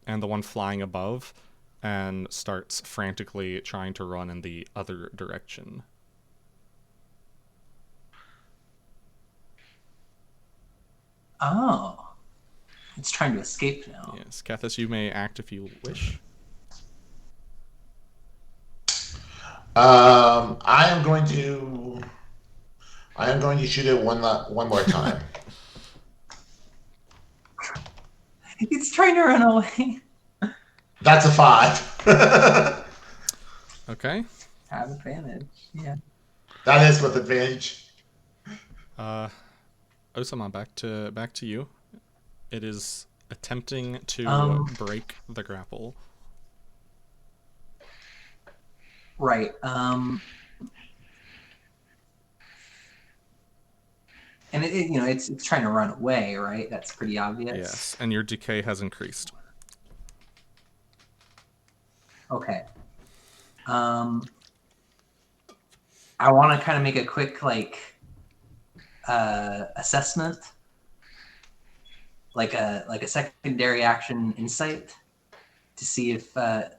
one flying above, and starts frantically trying to run in the other direction. Oh. It's trying to escape now. Yes, Kethis, you may act if you wish. I am going to shoot it one more time. It's trying to run away. That's a 5. Okay. Have advantage. Yeah. That is with advantage. Osama, back to you. It is attempting to break the grapple. Right. And it's trying to run away, right? That's pretty obvious. Yes, and your decay has increased. Okay. I want to kind of make a quick assessment, like a secondary action insight, to see if I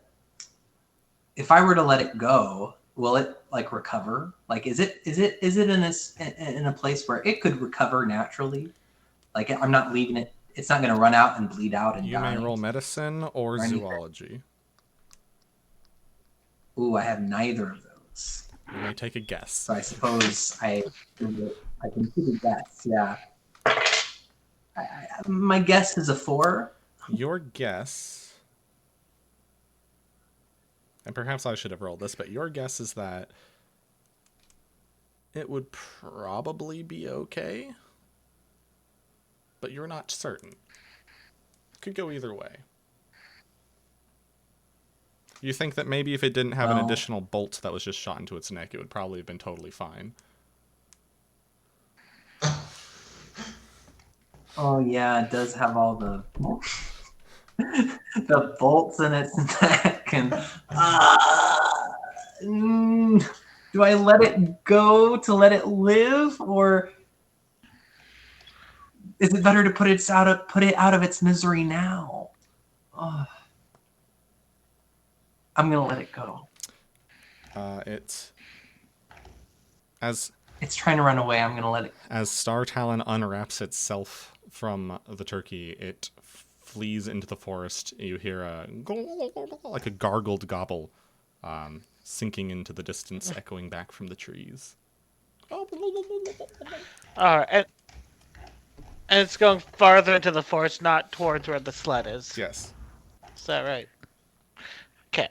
were to let it go, will it like recover? Like, is it in a place where it could recover naturally? Like, I'm not leaving it. It's not going to run out and bleed out and You die. may roll medicine or Or anything. zoology. Ooh, I have neither of those. You may take a guess. So I suppose I can take a guess. Yeah. My guess is a 4. Your guess, and perhaps I should have rolled this, but your guess is that it would probably be okay, but you're not certain. Could go either way. You think that maybe if it didn't have an additional bolt that was just shot into its neck, it would probably have been totally fine. Oh yeah, it does have all the the bolts in its neck, and do I let it go to let it live, or is it better to put it out of its misery now? Oh. I'm gonna let it go. As it's trying to run away, I'm gonna let it. As Star Talon unwraps itself from the turkey, it flees into the forest. You hear like a gargled gobble, sinking into the distance, echoing back from the trees. Alright, and it's going farther into the forest, not towards where the sled is. Yes. Is that right? Okay.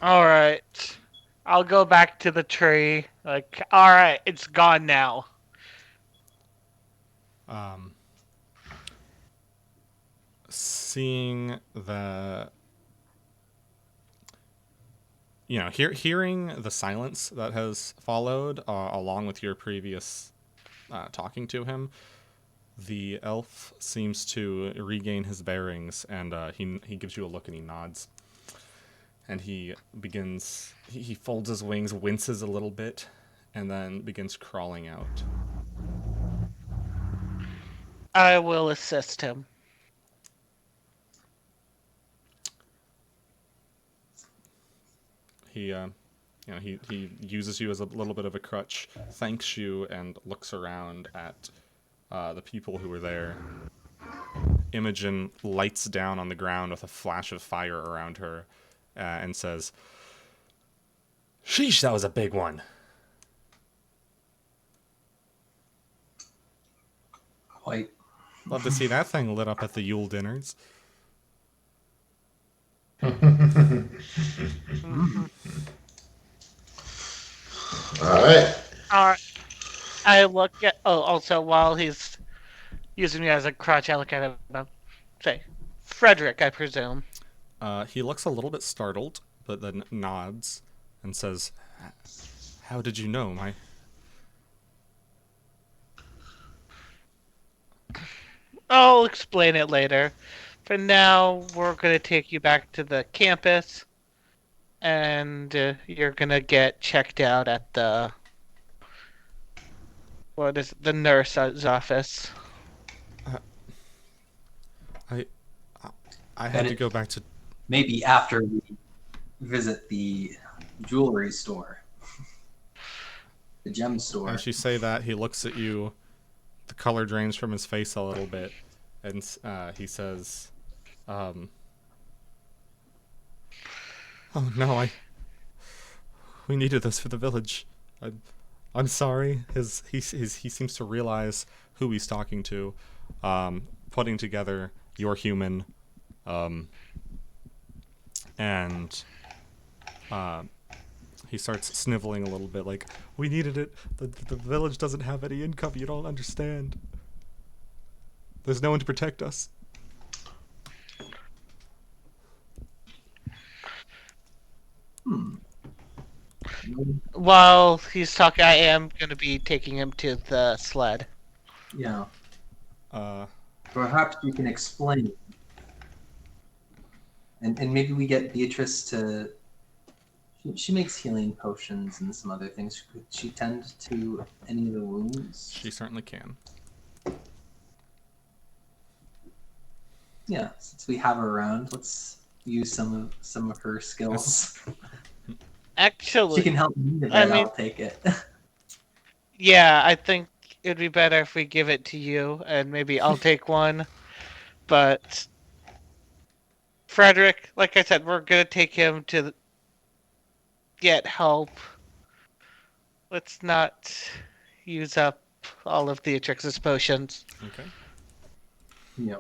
Alright. I'll go back to the tree. Like, alright, it's gone now. Seeing the... hearing the silence that has followed, along with your previous talking to him, the elf seems to regain his bearings, and he gives you a look and he nods. And he begins... He folds his wings, winces a little bit, and then begins crawling out. I will assist him. He uses you as a little bit of a crutch, thanks you, and looks around at the people who were there. Imogen lights down on the ground with a flash of fire around her, and says, "Sheesh, that was a big one." Quite. Love to see that thing lit up at the Yule dinners. Alright. I look at... Oh, also, while he's using me as a crutch, I look at him and say, Frederick, I presume. He looks a little bit startled, but then nods and says, "How did you know, my..." I'll explain it later. For now, we're going to take you back to the campus, and you're going to get checked out at the... What is it? The nurse's office. I had to go back to... Maybe after we visit the jewelry store. The gem store. As you say that, he looks at you. The color drains from his face a little bit, and he says, "Oh no, we needed this for the village. I'm sorry." He seems to realize who he's talking to, putting together "You're human," and he starts sniveling a little bit, like, "We needed it. The village doesn't have any income. You don't understand. There's no one to protect us." While he's talking, I am going to be taking him to the sled. Yeah. Perhaps you can explain and maybe we get Beatrice to. She makes healing potions and some other things. Could she tend to any of the wounds? She certainly can. Yeah, since we have her around, let's use some of her skills. Actually, She can help me to I bed. mean- I'll take it. yeah, I think it'd be better if we give it to you, and maybe I'll take one. But Frederick, like I said, we're gonna take him to get help. Let's not use up all of Theatrix's potions. Okay. Yeah.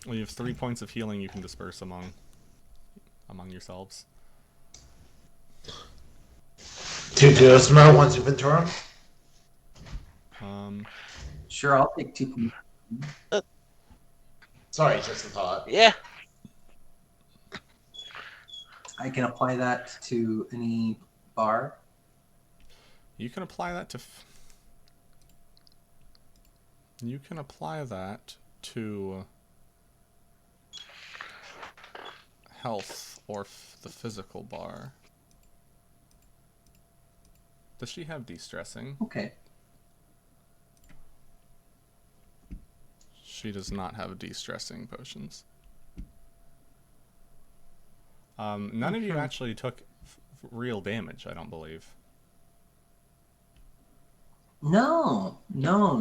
Well, you have 3 points of healing you can disperse among yourselves. 2 ghost mode once you've been torn. Sure, I'll take 2 points. Sorry, just a thought. Yeah. I can apply that to any bar. You can apply that to. You can apply that to health or the physical bar. Does she have de-stressing? Okay. She does not have de-stressing potions. None of you actually took real damage, I don't believe. No,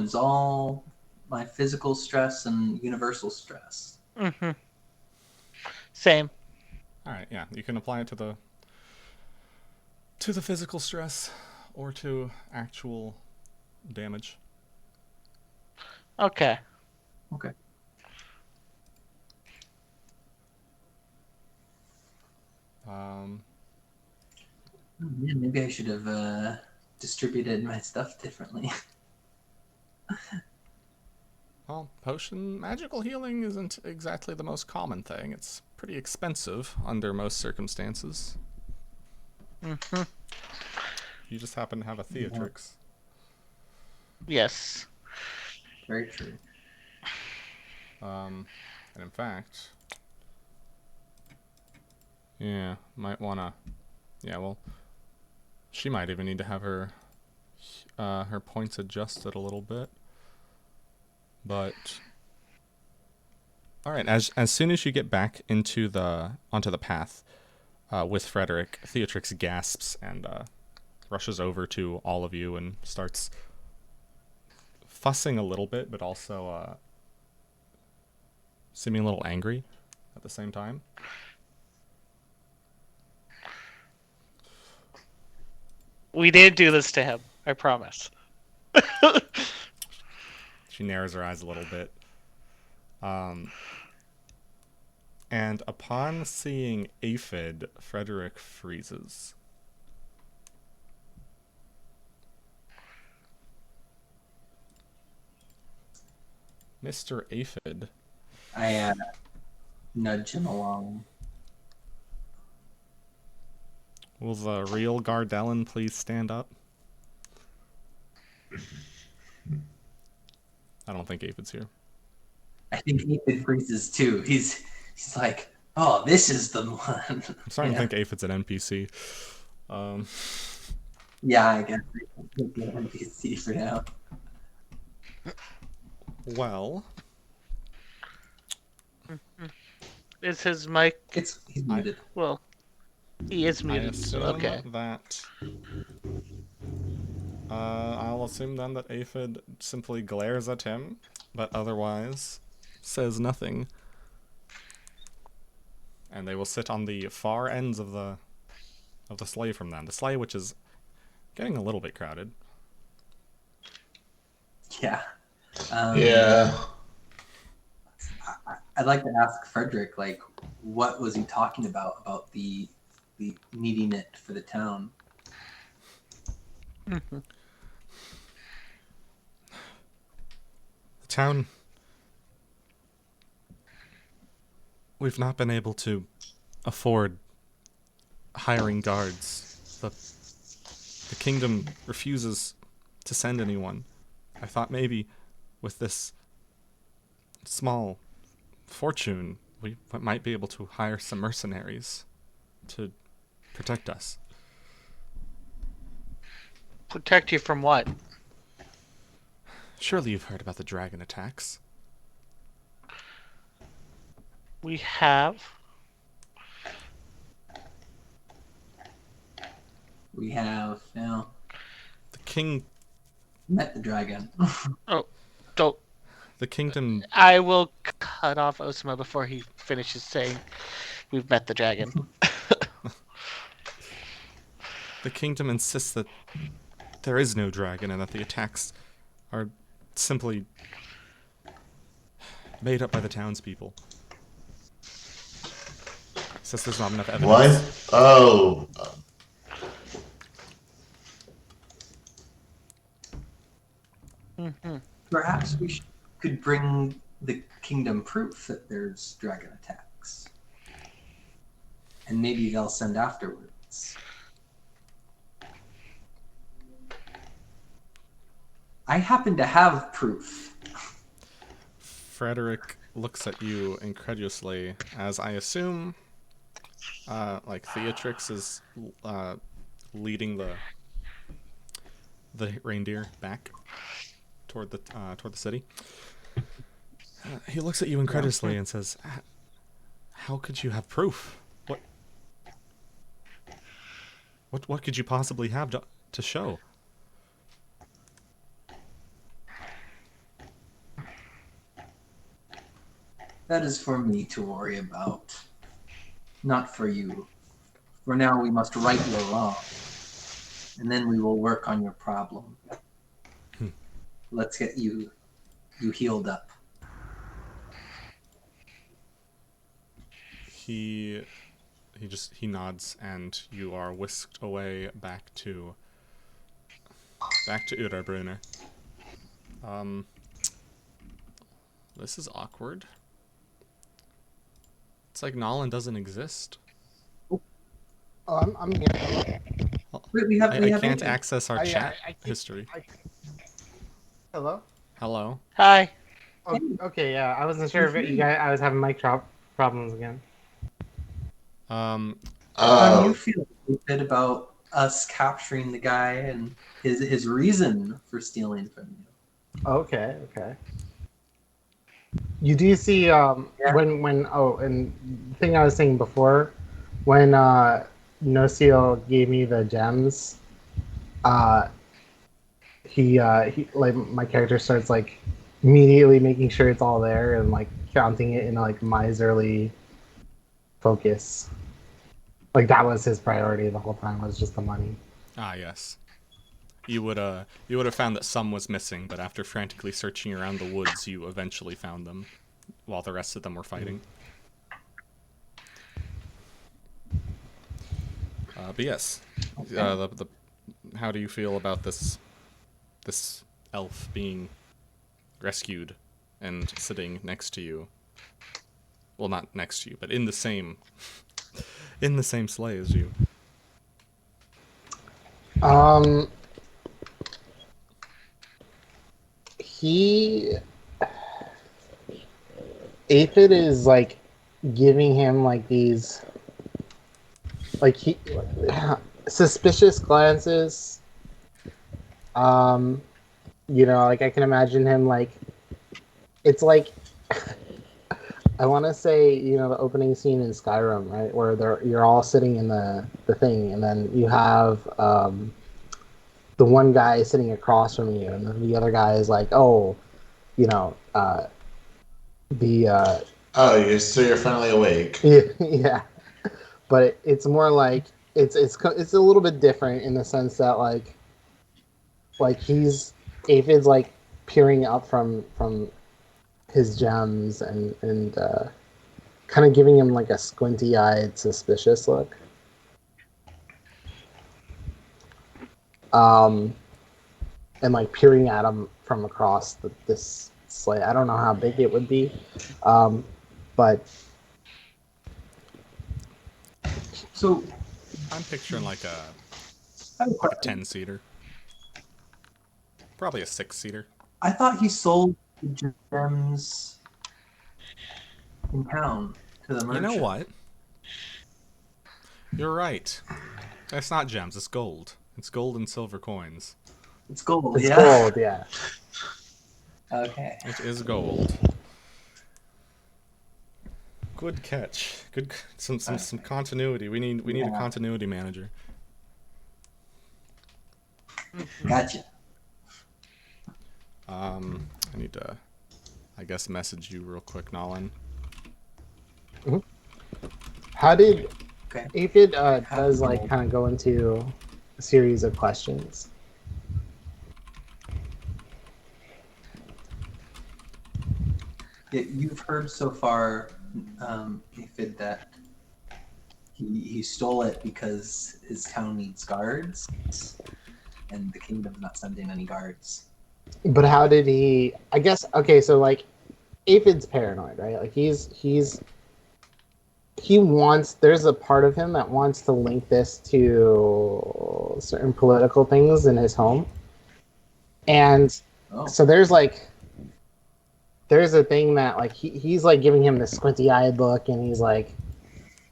it's all my physical stress and universal stress. Mm-hmm. Same. Alright, yeah, you can apply it to the physical stress or to actual damage. Okay. Okay. Oh, man, maybe I should have distributed my stuff differently. Well, magical healing isn't exactly the most common thing. It's pretty expensive under most circumstances. Mm-hmm. You just happen to have a Theatrix. Yes. Very true. And in fact, yeah, might wanna. Yeah, well, she might even need to have her points adjusted a little bit. But all right, as soon as you get back onto the path with Frederick, Theatrix gasps and rushes over to all of you and starts fussing a little bit, but also seeming a little angry at the same time. We did do this to him. I promise. She narrows her eyes a little bit. And upon seeing Aphid, Frederick freezes. Mr. Aphid. I nudge him along. Will the real Gardellan please stand up? I don't think Aphid's here. I think Ethan freezes too. He's like, oh, this is the one. I'm starting to think Aphid's an NPC. Yeah, I guess I can take an NPC for now. Well, Is his mic? He's muted. Well, he is I muted. So assume okay. that. I'll assume then that Aphid simply glares at him, but otherwise says nothing. And they will sit on the far ends of the sleigh from them. The sleigh, which is getting a little bit crowded. Yeah. Yeah. I'd like to ask Frederick, like, what was he talking about the needing it for the town? The town. We've not been able to afford hiring guards. The kingdom refuses to send anyone. I thought maybe with this small fortune we might be able to hire some mercenaries to protect us. Protect you from what? Surely you've heard about the dragon attacks. We have. We have, The king, met the dragon. Oh, don't. the kingdom, I will cut off Osama before he finishes saying we've met the dragon. the kingdom insists that there is no dragon and that the attacks are simply made up by the townspeople. Says there's not enough evidence. What? Oh. Perhaps we could bring the kingdom proof that there's dragon attacks. And maybe they'll send afterwards. I happen to have proof. Frederick looks at you incredulously, as I assume, like Theatrix is leading the reindeer back toward the city. He looks at you incredulously and says, "How could you have proof? What could you possibly have to show?" That is for me to worry about, not for you. For now, we must right your wrong, and then we will work on your problem. Let's get you healed up. He nods, and you are whisked away back to Urabrunner. This is awkward. It's like Nolan doesn't exist. Oh, I'm here. Wait, we have I can't anything? access our chat I can't- history. Hello? Hello. Hi. Oh, okay, yeah. I wasn't sure if you guys. I was having mic drop problems again. How do Oh. you feel David, about us capturing the guy and his reason for stealing from you? Okay, okay. You do see when and the thing I was saying before, when Nocio gave me the gems, he like my character starts like immediately making sure it's all there and like counting it in like miserly focus. Like that was his priority the whole time, was just the money. Ah, yes. You would have found that some was missing, but after frantically searching around the woods, you eventually found them, while the rest of them were fighting. But yes, how do you feel about this elf being rescued and sitting next to you? Well, not next to you, but in the same sleigh as you. He Aphid is like giving him like these like suspicious glances. Like I can imagine him like it's like I want to say, the opening scene in Skyrim, right, where you're all sitting in the thing, and then you have the one guy sitting across from you, and then the other guy is like, oh, So you're finally awake. yeah. But it's more like it's a little bit different in the sense that like Aphid's like peering up from his gems and kind of giving him like a squinty-eyed, suspicious look. And like peering at him from across this sleigh. I don't know how big it would be, but So I'm picturing like a I have a 10-seater. Probably a 6-seater. I thought he sold the gems in town. to the merchant. You know what? You're right. It's not gems, it's gold. It's gold and silver coins. It's gold, It's yeah? gold, yeah. Okay. It is gold. Good catch. Good some continuity. We need a continuity manager. Gotcha. I need to I guess message you real quick, Nolan. How did Okay. Aphid does like kind of go into a series of questions? Yeah, you've heard so far, Aphid, that he stole it because his town needs guards, and the kingdom's not sending any guards. But how did he? I guess okay. So like, Aphid's paranoid, right? Like he wants. There's a part of him that wants to link this to certain political things in his home, and Oh. so there's a thing that like he's like giving him this squinty-eyed look, and he's like,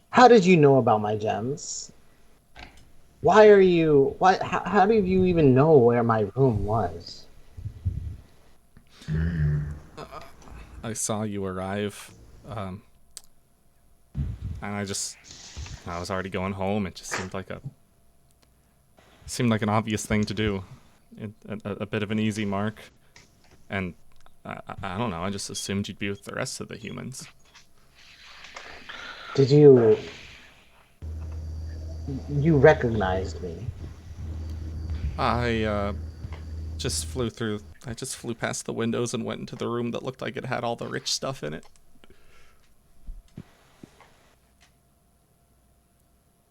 "How did you know about my gems? Why are you? Why? How did you even know where my room was?" I saw you arrive, and I was already going home. It just seemed like an obvious thing to do, a bit of an easy mark, and I don't know. I just assumed you'd be with the rest of the humans. Did you recognized me? I just flew past the windows and went into the room that looked like it had all the rich stuff in it.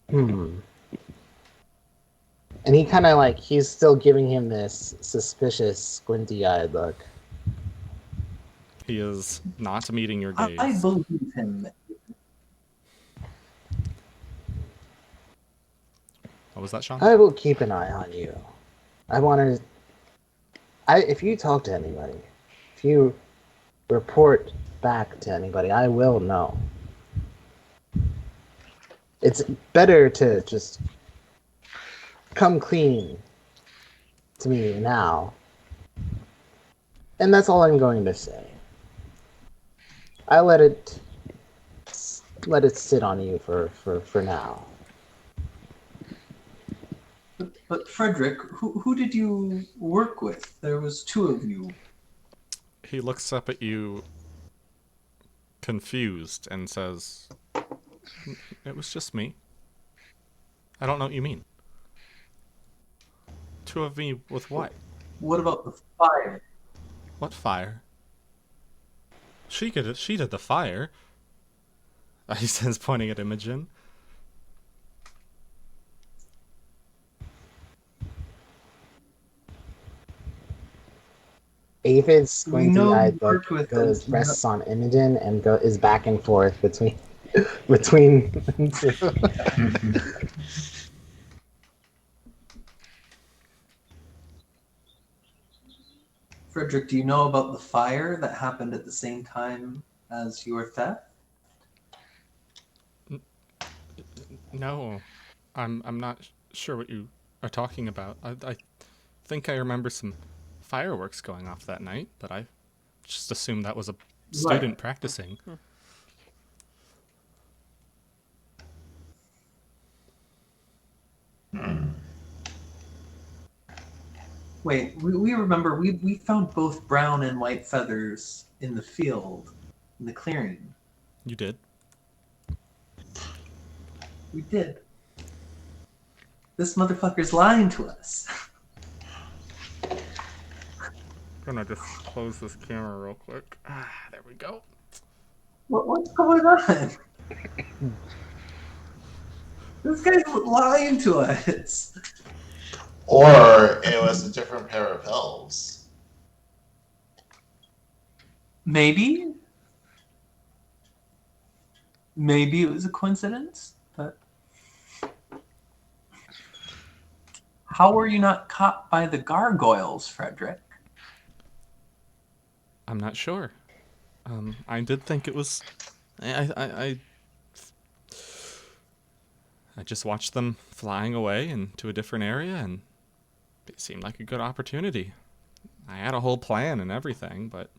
And he kind of like, he's still giving him this suspicious, squinty-eyed look. He is not meeting your gaze. I believe him. What was that, Sean? I will keep an eye on you. If you talk to anybody, if you report back to anybody, I will know. It's better to just come clean to me now. And that's all I'm going to say. I let it sit on you for now. But Frederick, who did you work with? There was two of you. He looks up at you, confused, and says, "It was just me. I don't know what you mean. Two of me with what? What about the fire? What fire? She did the fire," he says, pointing at Imogen. Aphid's squinty-eyed you worked look with rests on Imogen and is back and forth between them two. Frederick, do you know about the fire that happened at the same time as your theft? No, I'm not sure what you are talking about. I think I remember some fireworks going off that night, but I just assumed that was a student practicing. Wait, we remember we found both brown and white feathers in the field, in the clearing. You did? We did. This motherfucker's lying to us. I'm gonna just close this camera real quick. There we go. What's going on? This guy's lying to us. Or it was a different pair of elves. Maybe. Maybe it was a coincidence, but how were you not caught by the gargoyles, Frederick? I'm not sure. I did think it was. I I just watched them flying away into a different area, and it seemed like a good opportunity. I had a whole plan and everything, but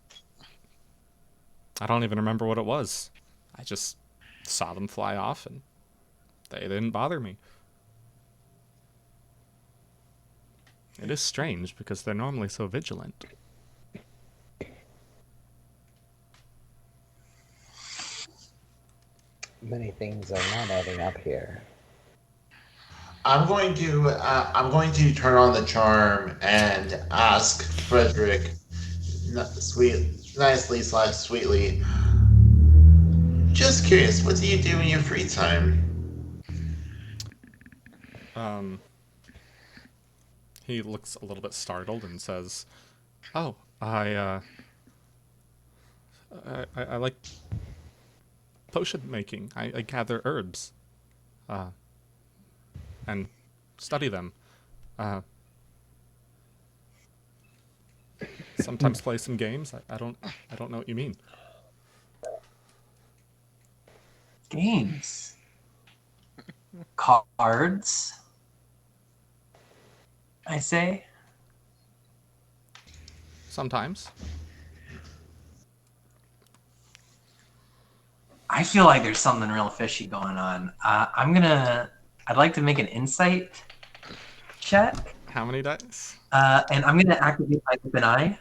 I don't even remember what it was. I just saw them fly off, and they didn't bother me. It is strange, because they're normally so vigilant. Many things are not adding up here. I'm going to turn on the charm and ask Frederick, nicely slash sweetly. Just curious, what do you do in your free time? He looks a little bit startled and says, "Oh, I like potion making. I gather herbs, and study them. Sometimes play some games. I don't know what you mean." Games. Cards. I say. Sometimes. I feel like there's something real fishy going on. I'd like to make an insight check, How many dice? and I'm gonna activate my open eye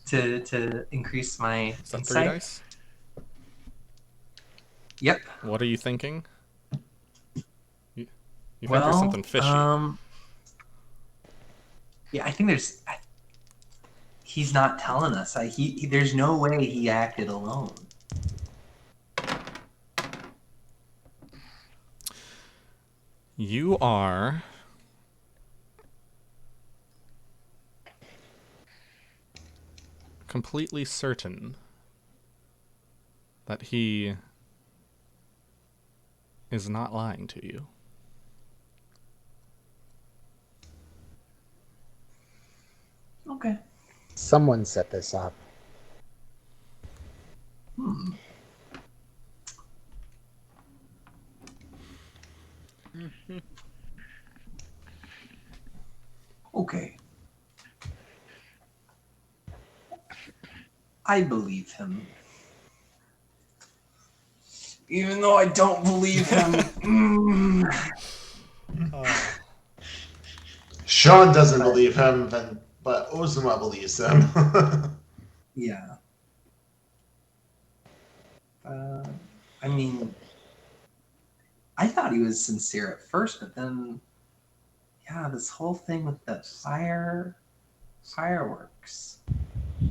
to increase my Is that insight. 3 dice? Yep. What are you thinking? You think Well, there's something fishy? Yeah, I think there's. He's not telling us. There's no way he acted alone. You are completely certain that he is not lying to you. Okay. Someone set this up. Okay. I believe him. Even though I don't believe him. Sean doesn't believe him, but Ozuma believes him. Yeah. I mean, I thought he was sincere at first, but then, yeah, this whole thing with the fireworks. We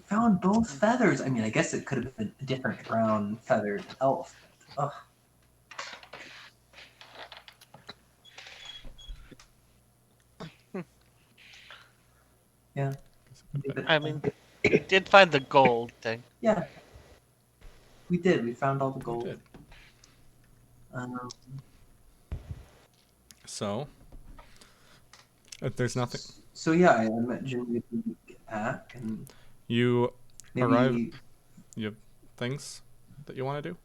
found both feathers. I mean, I guess it could have been a different brown feathered elf. Ugh. Yeah. I mean, we did find the gold thing. Yeah. We did. We found all the gold. Did. Um, So, if there's nothing, so yeah, I imagine we can get back and you maybe. arrive. You have things that you want to do?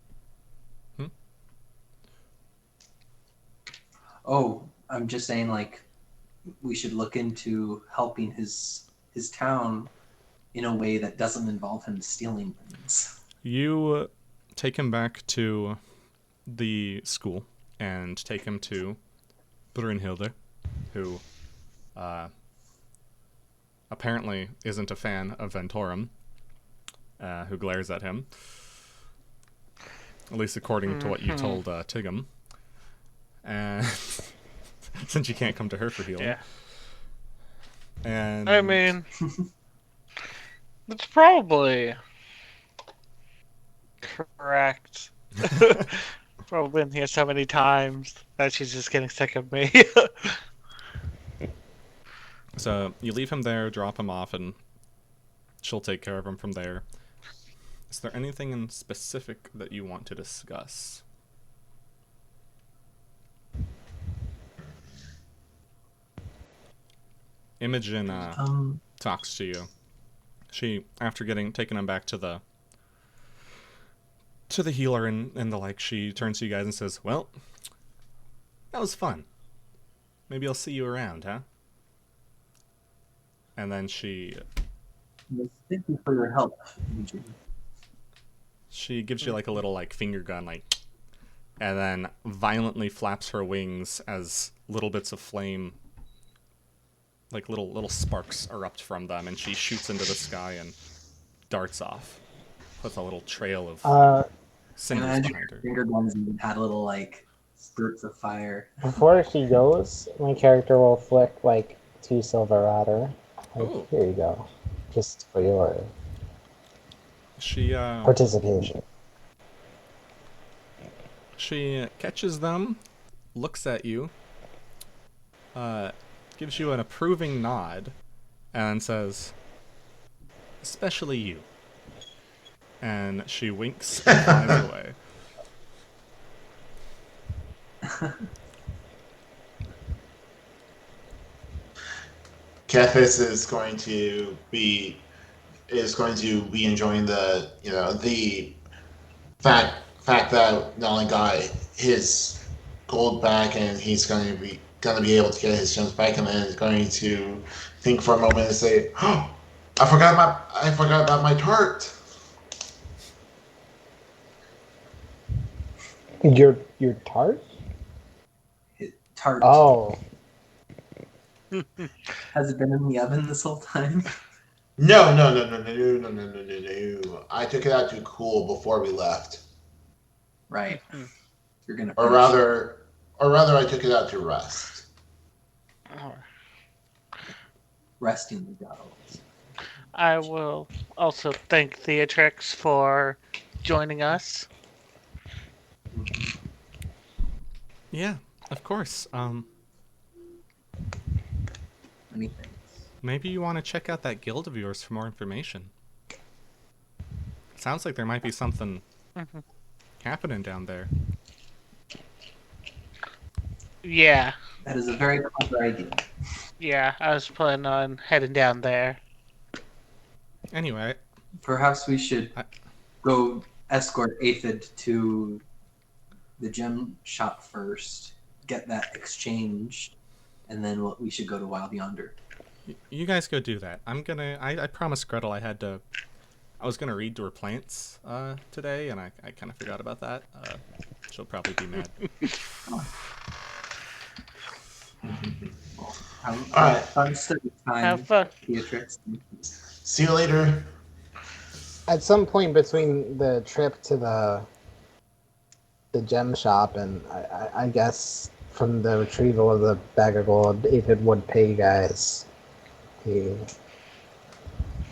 Oh, I'm just saying, like, we should look into helping his town in a way that doesn't involve him stealing things. You take him back to the school and take him to Brunhilde, who apparently isn't a fan of Ventorum, who glares at him, at least according to what you told Tigum. And since you can't come to her for healing. Yeah. And I mean, it's probably correct. Probably been here so many times that she's just getting sick of me. so you leave him there, drop him off, and she'll take care of him from there. Is there anything in specific that you want to discuss? Imogen talks to you. She, after taking him back to the healer and the like, she turns to you guys and says, "Well, That was fun. Maybe I'll see you around, huh? And then she Thank you for your help, Eugene. gives you like a little like finger gun, like, and then violently flaps her wings as little bits of flame, like little sparks erupt from them, and she shoots into the sky and darts off with a little trail of cinders And behind her. finger guns and had little like spurts of fire. Before she goes, my character will flick like 2 silver at her. Like, Oh. here you go. Just for your She participation. She catches them, looks at you, gives you an approving nod, and says, "Especially you." And she winks and flies away. Kefis is going to be enjoying the the fact that not only got his gold back and he's going to be able to get his gems back, and then is going to think for a moment and say, "Oh, I forgot about my tart." Your tart? Tart. Oh. Has it been in the oven this whole time? No. I took it out to cool before we left. Right. You're gonna. Or rather, I took it out to rest. Resting the goggles. I will also thank Theatrix for joining us. Yeah, of course. Many things. Maybe you want to check out that guild of yours for more information. Sounds like there might be something happening down there. Yeah. That is a very clever idea. Yeah, I was planning on heading down there. Anyway, Perhaps we should go escort Aphid to the gem shop first, get that exchanged, and then we should go to Wild Yonder. you guys go do that. I promised Gretel I was gonna read to her plants today, and I kind of forgot about that. She'll probably be mad. Alright. Fun study time. Have fun. Beatrix. See you later. At some point between the trip to the gem shop and I guess from the retrieval of the bag of gold, Aphid would pay you guys the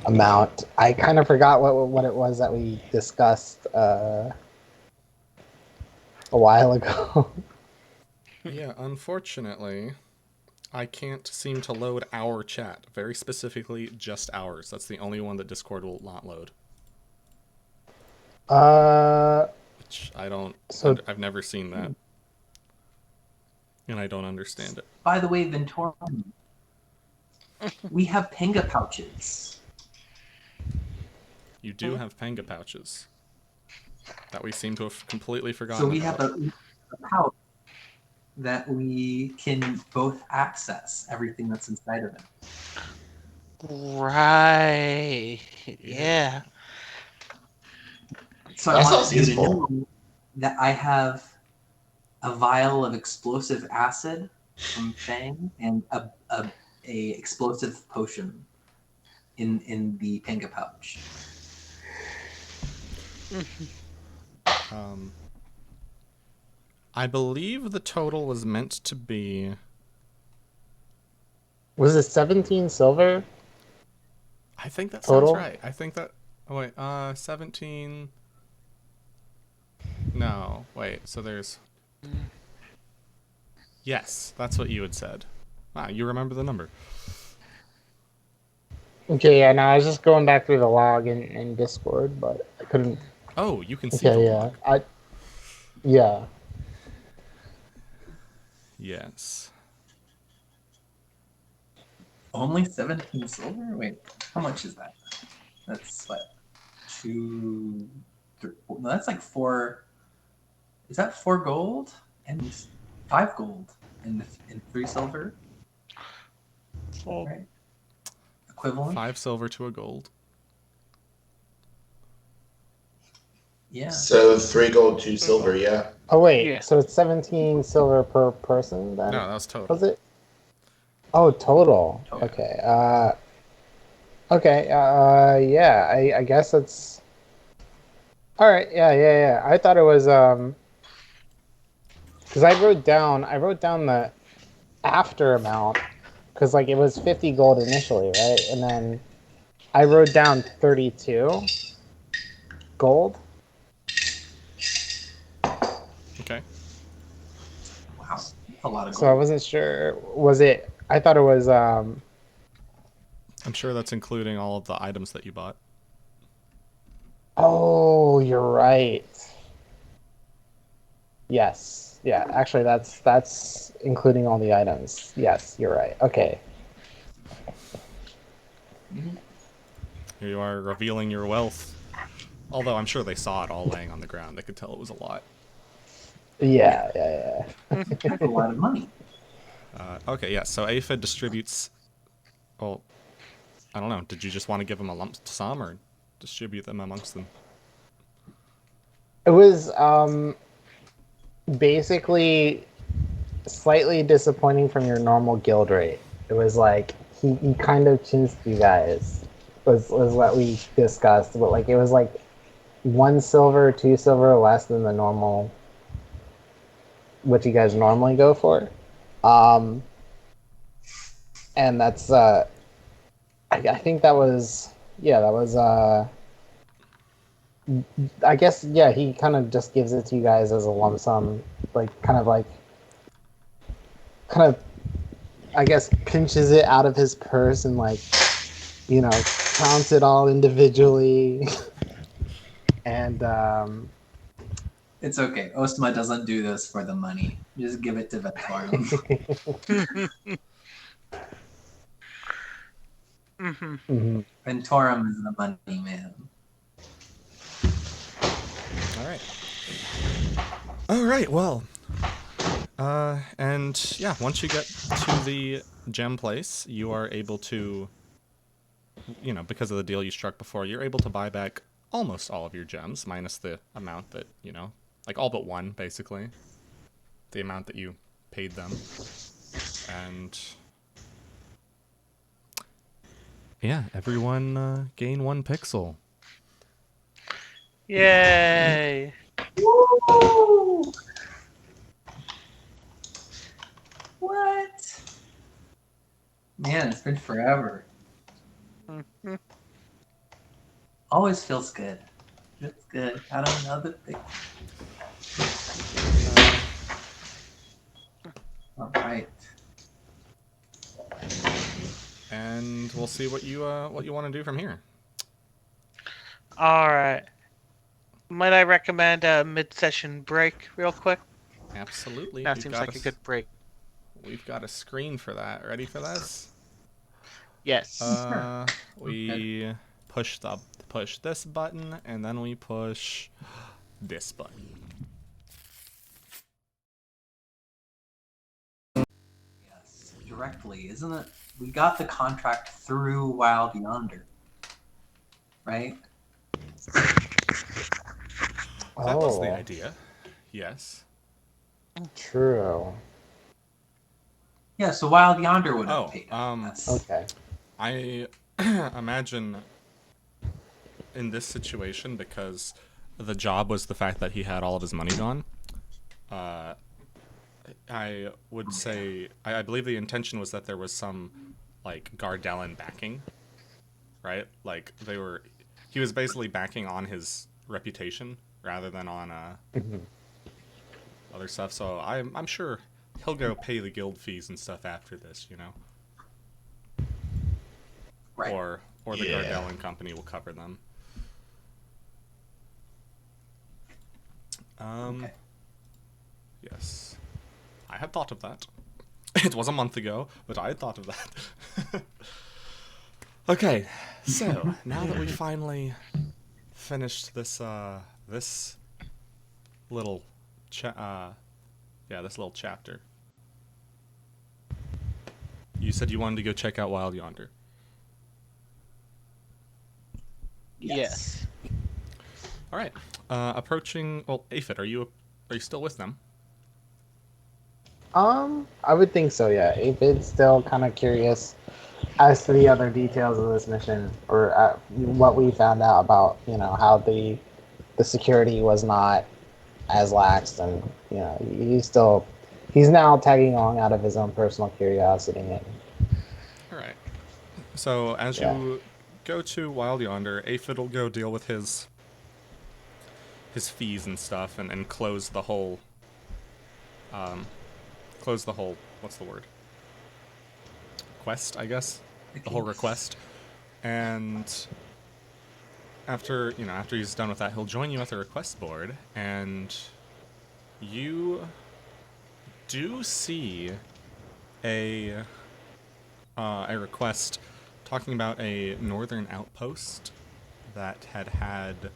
amount. I kind of forgot what it was that we discussed a while ago. Yeah, unfortunately, I can't seem to load our chat. Very specifically, just ours. That's the only one that Discord will not load. Which I don't. I've never seen that, and I don't understand it. By the way, Ventorum, we have Penga pouches. You do have Penga pouches that we seem to have completely forgotten. So we about. have a pouch that we can both access everything that's inside of it. Right. Yeah. So That I want sounds you to useful. know that I have a vial of explosive acid from Fang and a explosive potion in the Penga pouch. I believe the total was meant to be. Was it 17 silver? I think that Total? sounds right. I think that. Oh wait, 17. No, wait. So there's. Yes, that's what you had said. Wow, you remember the number. Okay, yeah, no, I was just going back through the log in Discord, but I couldn't. Oh, you can see Okay, the yeah, log. yeah. Yes. Only 17 silver? Wait, how much is that? That's what? 4. No, that's like 4. Is that 4 gold? And 5 gold and 3 silver, Well, right? Equivalent. 5 silver to a gold. Yeah. So 3 gold, 2 silver. Yeah. Oh wait, Yeah. so it's 17 silver per person then? No, that was total. Was it? Oh, total. Total. Okay. Okay. Yeah. I guess it's. All right. Yeah. I thought it was because I wrote down the after amount because like it was 50 gold initially, right? And then I wrote down 32 gold. Okay. Wow. That's a lot of gold. So I wasn't sure. Was it? I thought it was. I'm sure that's including all of the items that you bought. Oh, you're right. Yes. Yeah. Actually, that's including all the items. Yes, you're right. Okay. Here you are revealing your wealth. Although I'm sure they saw it all laying on the ground. They could tell it was a lot. Yeah. That's a lot of money. Okay, yeah, so Aphid distributes... Well, I don't know. Did you just want to give them a lump sum or distribute them amongst them? It was basically slightly disappointing from your normal guild rate. It was like he kind of chinsed you guys. Was what we discussed, but like it was like 1 silver, 2 silver less than the normal what you guys normally go for. And that's I think that was I guess yeah, he kind of just gives it to you guys as a lump sum, like kind of I guess pinches it out of his purse and like counts it all individually. And It's okay. Ostma doesn't do this for the money. Just give it to Ventorum. mhm. Ventorum is the money man. All right, well. And yeah, once you get to the gem place, you are able to, because of the deal you struck before, you're able to buy back almost all of your gems, minus the amount that, like all but one, basically. The amount that you paid them. And yeah, everyone gain 1 pixel. Yay! Woo! What? Man, it's been forever. Always feels good. It's good. I don't know the thing. All right. And we'll see what you want to do from here. All right. Might I recommend a mid-session break real quick? Absolutely. That seems like a good break. We've got a screen for that. Ready for this? Yes. We push this button, and then we push this button. Yes, directly, isn't it? We got the contract through Wild Yonder, right? That was the Oh, idea. Yes. true. Yeah, so Wild Yonder would have Oh, paid us. Okay. I imagine in this situation, because the job was the fact that he had all of his money gone, I would say, I believe the intention was that there was some, like, Gardellan backing, right? Like, he was basically backing on his reputation rather than on other stuff, so I'm sure he'll go pay the guild fees and stuff after this, Right. Or the Yeah. Gardellan company will cover them. Okay. Yes. I had thought of that. It was a month ago, but I had thought of that. Okay, so now that we finally finished this little this little chapter. You said you wanted to go check out Wild Yonder. Yes. All right. Approaching. Well, Aphid, are you still with them? I would think so. Yeah, if it's still kind of curious as to the other details of this mission, or what we found out about, how the security was not as lax, and he's now tagging along out of his own personal curiosity. And, All right. So as Yeah. you go to Wild Yonder, Aphid will go deal with his fees and stuff, and close the whole. What's the word? Quest, I guess. The whole request. And after he's done with that, he'll join you at the request board, and you do see a request talking about a northern outpost that had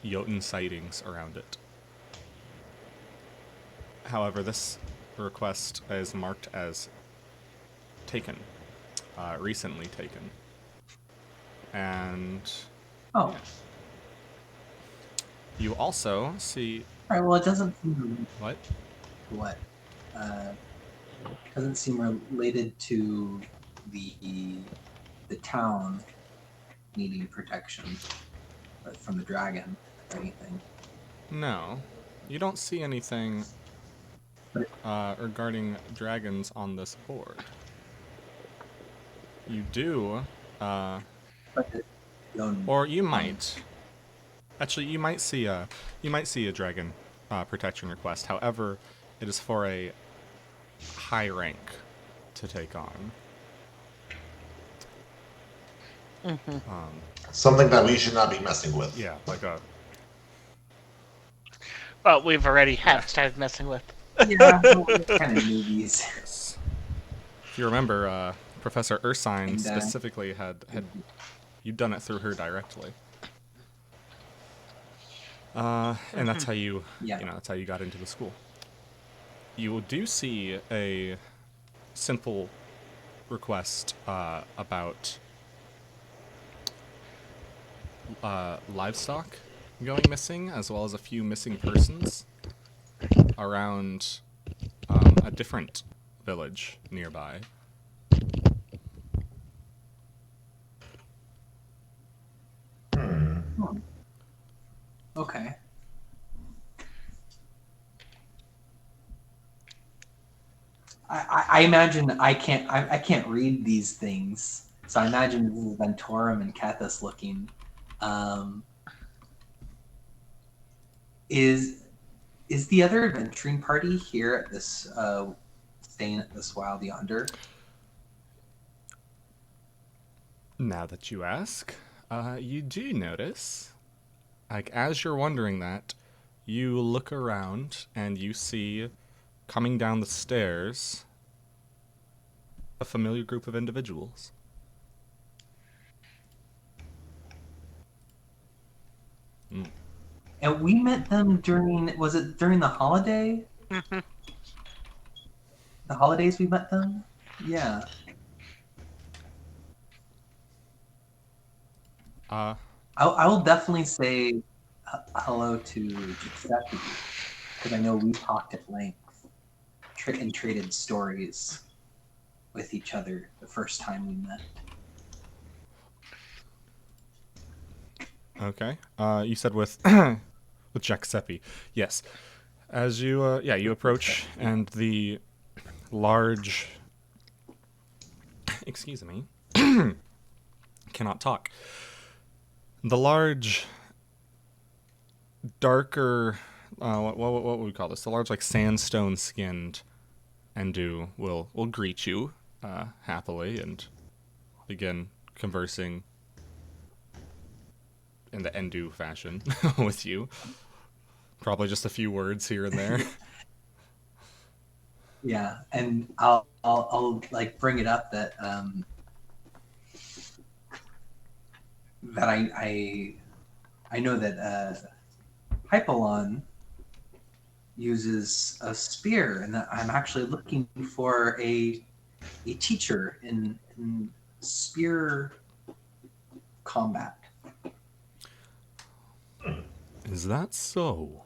Jotun sightings around it. However, this request is marked as taken, recently taken. And Oh, you also see all right. Well, it doesn't seem what? what doesn't seem related to the town needing protection from the dragon or anything. No, you don't see anything regarding dragons on this board. You do, But or you might. Actually, you might see a dragon protection request. However, it is for a high rank to take on. Something that we should not be messing with. Yeah, like a. Well, we've already started messing with. yeah, we're kind of newbies. Yes. If you remember, Professor Ursine And, specifically had you'd done it through her directly. And that's how you that's how you got into the school. You do see a simple request about livestock going missing, as well as a few missing persons around a different village nearby. Okay. I imagine I can't read these things, so I imagine this is Ventorum and Kethis looking. Is the other adventuring party here at this staying at this Wild Yonder? Now that you ask, you do notice, like, as you're wondering that, you look around and you see, coming down the stairs, a familiar group of individuals. And we met them was it during the holiday? Mhm. The holidays we met them? Yeah. I will definitely say hello to Giuseppe, because I know we talked at length and traded stories with each other the first time we met. Okay. You said with with Giuseppe. Yes. As you you approach, and the large excuse me cannot talk. The large darker what would we call this? The large, like, sandstone skinned Endu will greet you happily and begin conversing in the Endu fashion with you. Probably just a few words here and there. Yeah, and I'll like bring it up that that I know that Hypalon uses a spear, and that I'm actually looking for a teacher in spear combat. Is that so?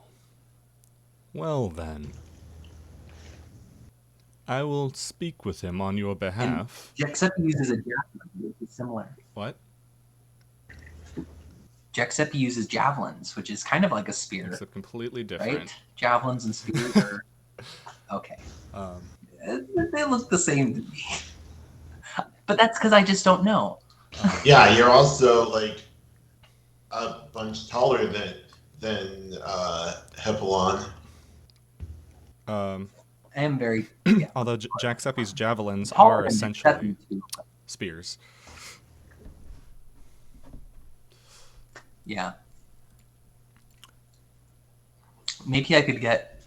Well then, I will speak with him on your behalf. Giuseppe uses a javelin, which is similar. What? Giuseppe uses javelins, which is kind of like a spear, Except completely different. right? Javelins and spears are okay. They look the same to me, but that's because I just don't know. Yeah, you're also like a bunch taller than Hippolyte. Um, I am very. although Giuseppe's javelins taller are than essentially Giuseppe, too. spears. Yeah. Maybe I could get,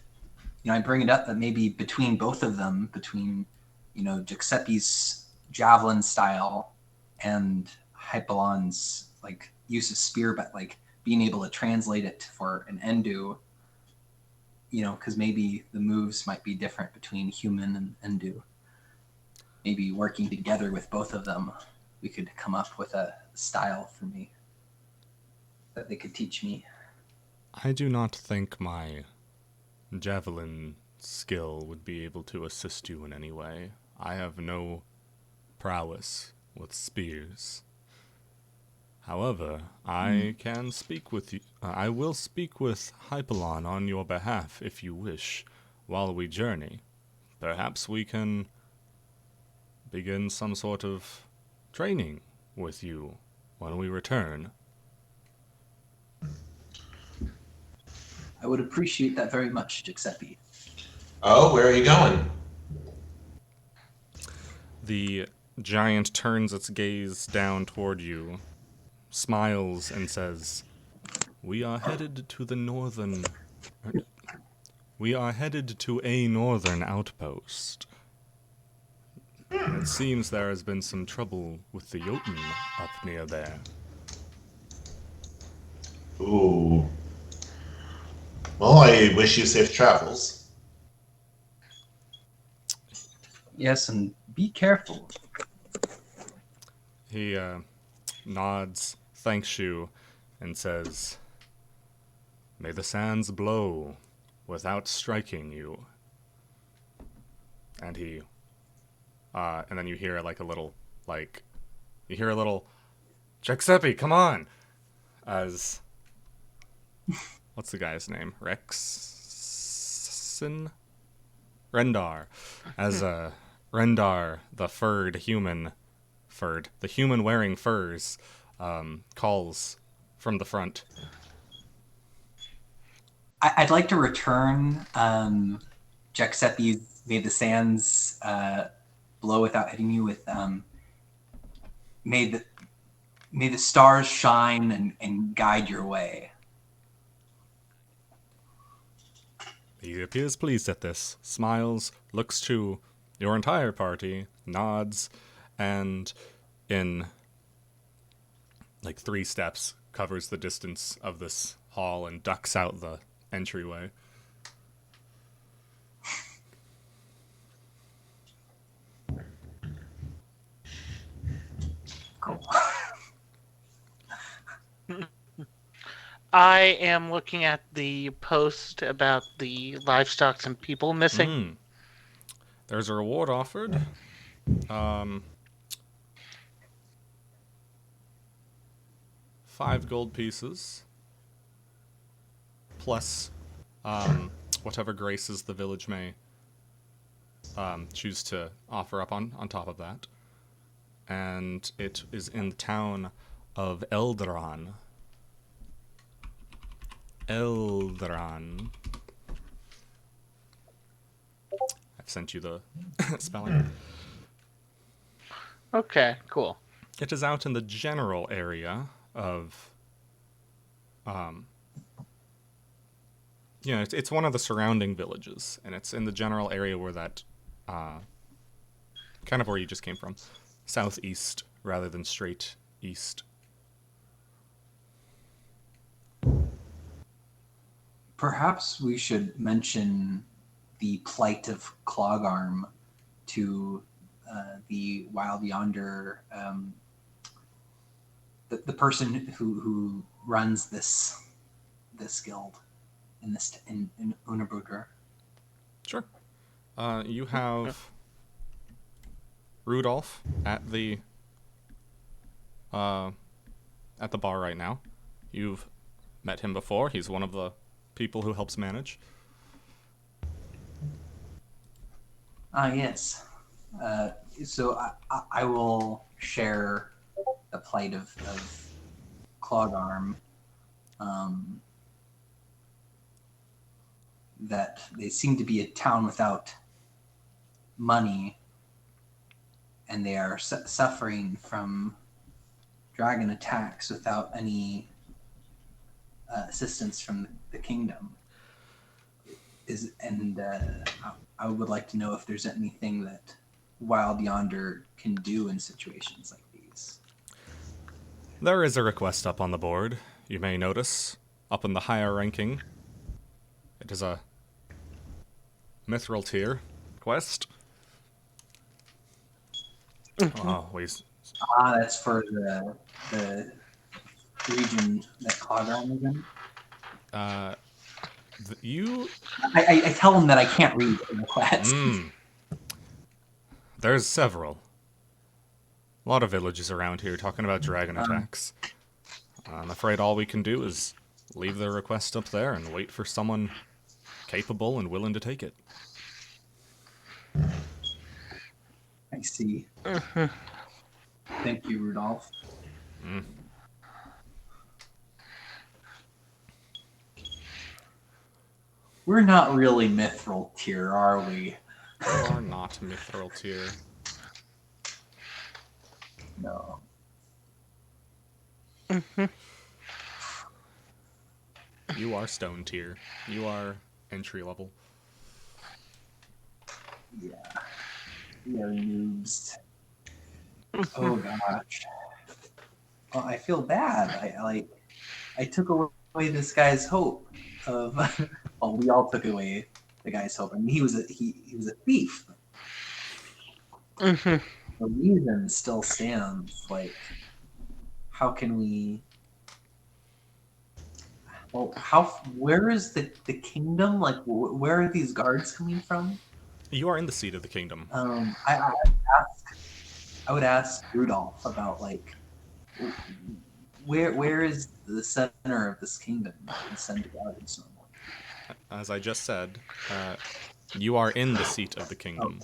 I bring it up that maybe between both of them, between, Giuseppe's javelin style and Hypalon's like use of spear, but like being able to translate it for an Endu, because maybe the moves might be different between human and Endu. Maybe working together with both of them, we could come up with a style for me that they could teach me. I do not think my javelin skill would be able to assist you in any way. I have no prowess with spears. However, I can speak with you. I will speak with Hypalon on your behalf if you wish, while we journey. Perhaps we can begin some sort of training with you when we return. I would appreciate that very much, Giuseppe. Oh, where are you going? The giant turns its gaze down toward you, smiles, and says, We are headed to a northern outpost. It seems there has been some trouble with the Jotun up near there. Ooh. Well, I wish you safe travels. Yes, and be careful. He nods, thanks you, and says, May the sands blow without striking you. And he, and then you hear Giuseppe, come on! As, what's the guy's name? Rexon? Rendar. As, Rendar, the human wearing furs, calls from the front. I'd like to return Giuseppe's May the Sands blow without hitting you with May the stars shine and guide your way. He appears pleased at this, smiles, looks to your entire party, nods, and in like 3 steps covers the distance of this hall and ducks out the entryway. Cool. I am looking at the post about the livestock and people missing. There's a reward offered. 5 gold pieces. Plus whatever graces the village may choose to offer up on top of that. And it is in the town of Eldaran. Eldaran. I've sent you the spelling. Okay, cool. It is out in the general area of, it's one of the surrounding villages, and it's in the general area where that, kind of where you just came from, southeast rather than straight east. Perhaps we should mention the plight of Clogarm to the Wild Yonder, the person who runs this guild in Unabudra. Sure. You have Rudolph at the bar right now. You've met him before. He's one of the people who helps manage. Yes. So I will share the plight of Clogarm. That they seem to be a town without money, and they are suffering from dragon attacks without any assistance from the kingdom. I would like to know if there's anything that Wild Yonder can do in situations like these. There is a request up on the board. You may notice, up in the higher ranking, it is a mithril tier quest. Oh, that's for the region that Clogarm is in. I tell them that I can't read the quest. There's several. A lot of villages around here talking about dragon attacks. I'm afraid all we can do is leave the request up there and wait for someone capable and willing to take it. I see. Thank you, Rudolph. We're not really mithril tier, are we? We are not mithril tier. No. You are stone tier. You are entry level. Yeah. We are noobs. Oh gosh. Well, I feel bad. I took away this guy's hope of. Well, we all took away the guy's hope. I mean, he was a thief. The reason still stands. Like, how can we? Well, where is the kingdom? Like, where are these guards coming from? You are in the seat of the kingdom. I would ask Rudolph about like where is the center of this kingdom and send guards normally. As I just said, you are in the seat of the kingdom.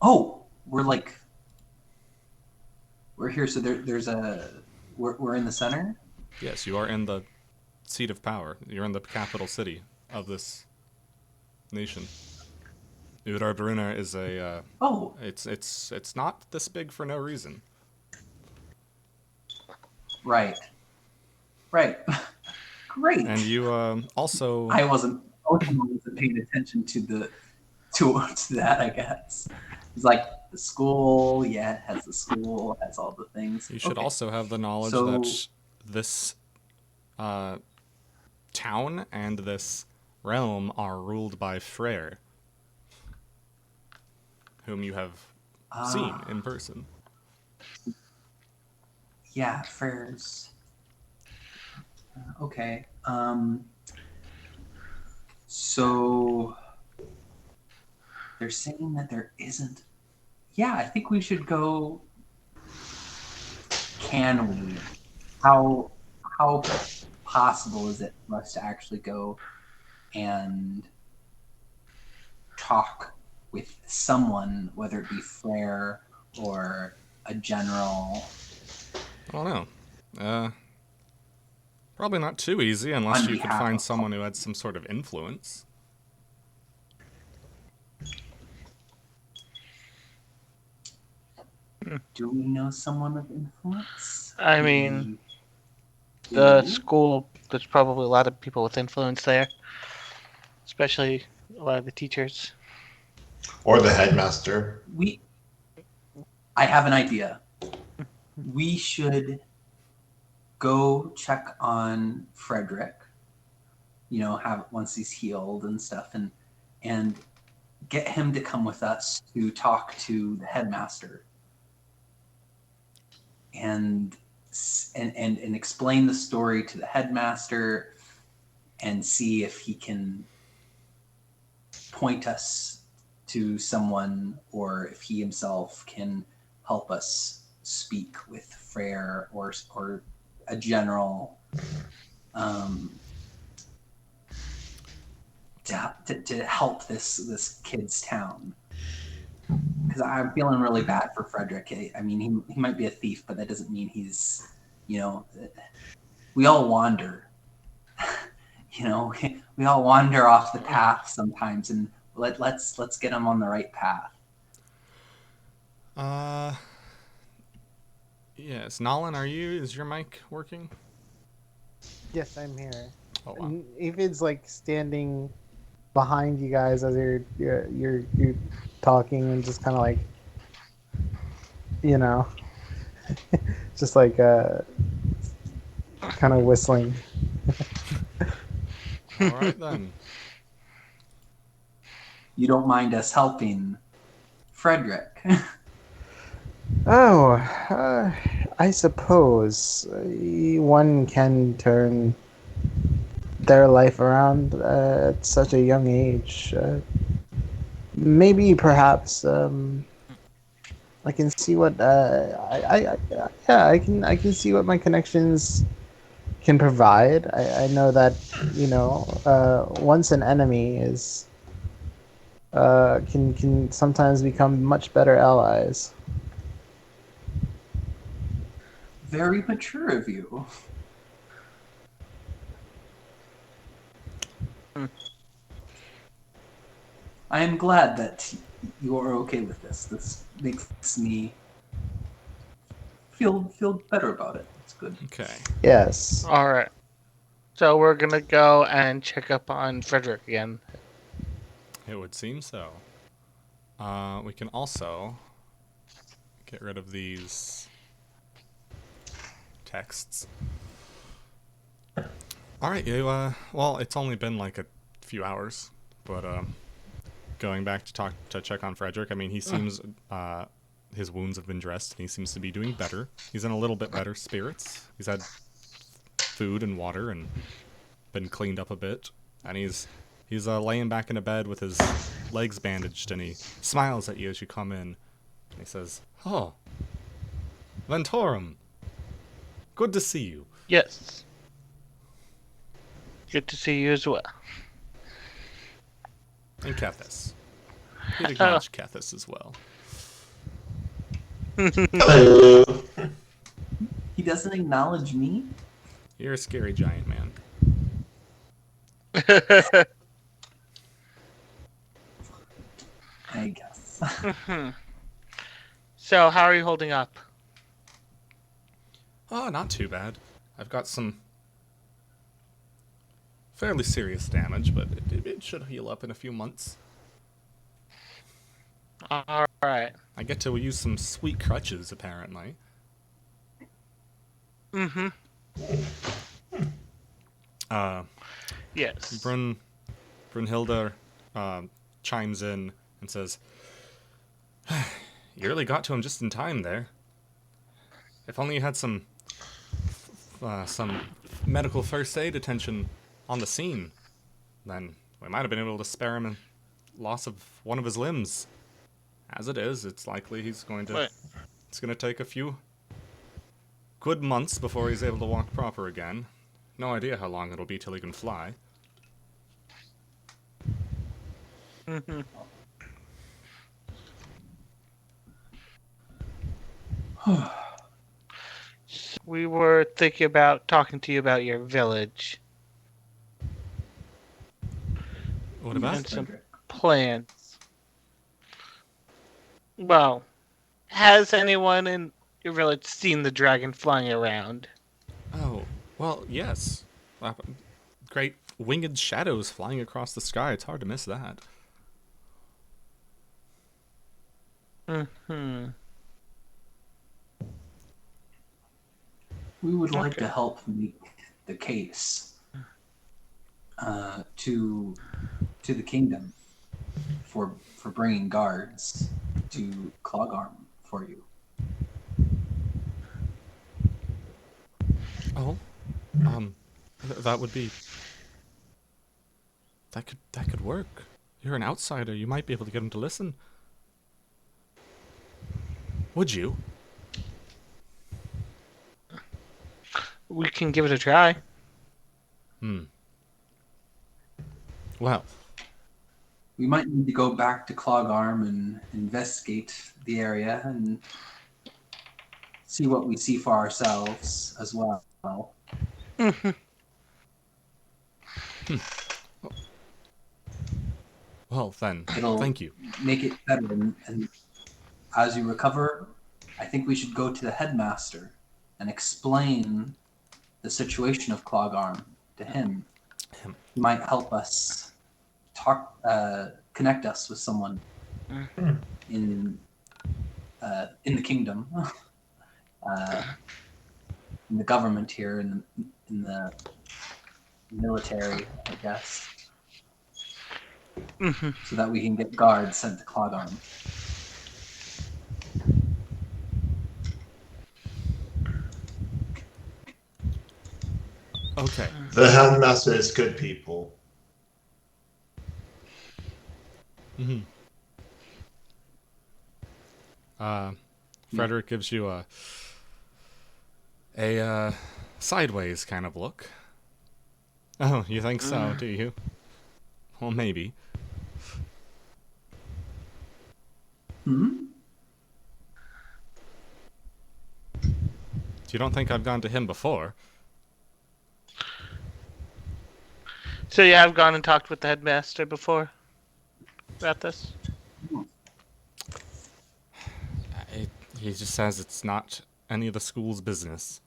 Oh, we're here. So we're in the center. Yes, you are in the seat of power. You're in the capital city of this nation. Udar is a. It's not this big for no reason. Right. Great. And you also. I wasn't paying attention to that. I guess it's like the school. Yeah, it has the school. It has all the things. You should also have the knowledge that this town and this realm are ruled by Freyr, whom you have seen in person. Yeah, Freyr's. Okay. So they're saying that there isn't. Yeah, I think we should go. Can we? How possible is it for us to actually go and talk with someone, whether it be Freyr or a general? I don't know. Probably not too easy unless you could find someone who had some sort of influence. Do we know someone of influence? I mean, the school, there's probably a lot of people with influence there, especially a lot of the teachers. Or the headmaster. I have an idea. We should go check on Frederick. You know, have once he's healed and stuff, and get him to come with us to talk to the headmaster and explain the story to the headmaster and see if he can point us to someone or if he himself can help us speak with Freyr or a general to help this kid's town. Because I'm feeling really bad for Frederick. I mean, he might be a thief, but that doesn't mean he's, you know, we all wander. You know, we all wander off the path sometimes, and let's get him on the right path. Yes. Nolan, is your mic working? Yes, I'm here. Oh, wow. Avid's like standing behind you guys as you're talking and just kind of like, you know, just like kind of whistling. All right, then. You don't mind us helping Frederick? Oh, I suppose one can turn their life around at such a young age. Maybe, perhaps, I can see what I can see what my connections can provide. I know that once an enemy is can sometimes become much better allies. Very mature of you. I am glad that you are okay with this. This makes me feel better about it. It's good. Okay. Yes. All right. So we're gonna go and check up on Frederick again. It would seem so. We can also get rid of these texts. All right, well, it's only been like a few hours, but going back to check on Frederick, I mean, he seems his wounds have been dressed, and he seems to be doing better. He's in a little bit better spirits. He's had food and water and been cleaned up a bit, and he's laying back in a bed with his legs bandaged, and he smiles at you as you come in, and he says, "Oh, Ventorum, good to see you." Yes. Good to see you as well. And Kethis. He'd acknowledge Kethis as well. Hello. He doesn't acknowledge me? You're a scary giant man. I guess. So, how are you holding up? Oh, not too bad. I've got some fairly serious damage, but it should heal up in a few months. All right. I get to use some sweet crutches, apparently. Mm-hmm. Yes. Brunhilde chimes in and says, "You really got to him just in time there. If only you had some medical first aid attention on the scene, then we might have been able to spare him a loss of one of his limbs. As it is, it's likely it's going to take a few good months before he's able to walk proper again. No idea how long it'll be till he can fly." Mm-hmm. We were thinking about talking to you about your village What about? and some plans. Well, has anyone in your village seen the dragon flying around? Oh, well, yes. Great winged shadows flying across the sky. It's hard to miss that. Mm-hmm. We would like Okay. to help make the case to the kingdom for bringing guards to Clogarm for you. Oh, that would be. That could work. You're an outsider. You might be able to get him to listen. Would you? We can give it a try. Well, We might need to go back to Clogarm and investigate the area and see what we see for ourselves as well. well then. It'll Thank you. make it better. And as you recover, I think we should go to the headmaster and explain the situation of Clogarm to him. He might help us connect us with someone in the kingdom, in the government here, in the military, I guess, so that we can get guards sent to Clogarm. Okay. The headmaster is good people. Frederick gives you a sideways kind of look. Oh, you think so, do you? Well, maybe. You don't think I've gone to him before? So you have gone and talked with the headmaster before about this? He just says it's not any of the school's business.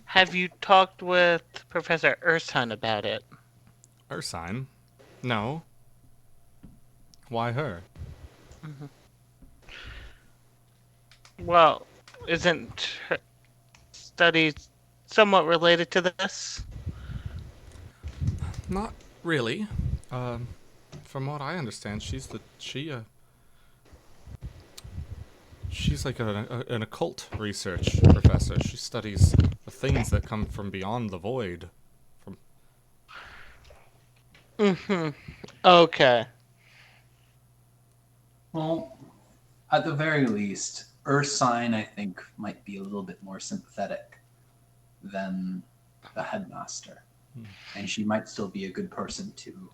Have you talked with Professor Erskine about it? Ursine? No. Why her? Well, isn't her study somewhat related to this? Not really. From what I understand, she's like an occult research professor. She studies the things that come from beyond the void. Okay. Well, at the very least, Ursine, I think, might be a little bit more sympathetic than the headmaster. And she might still be a good person to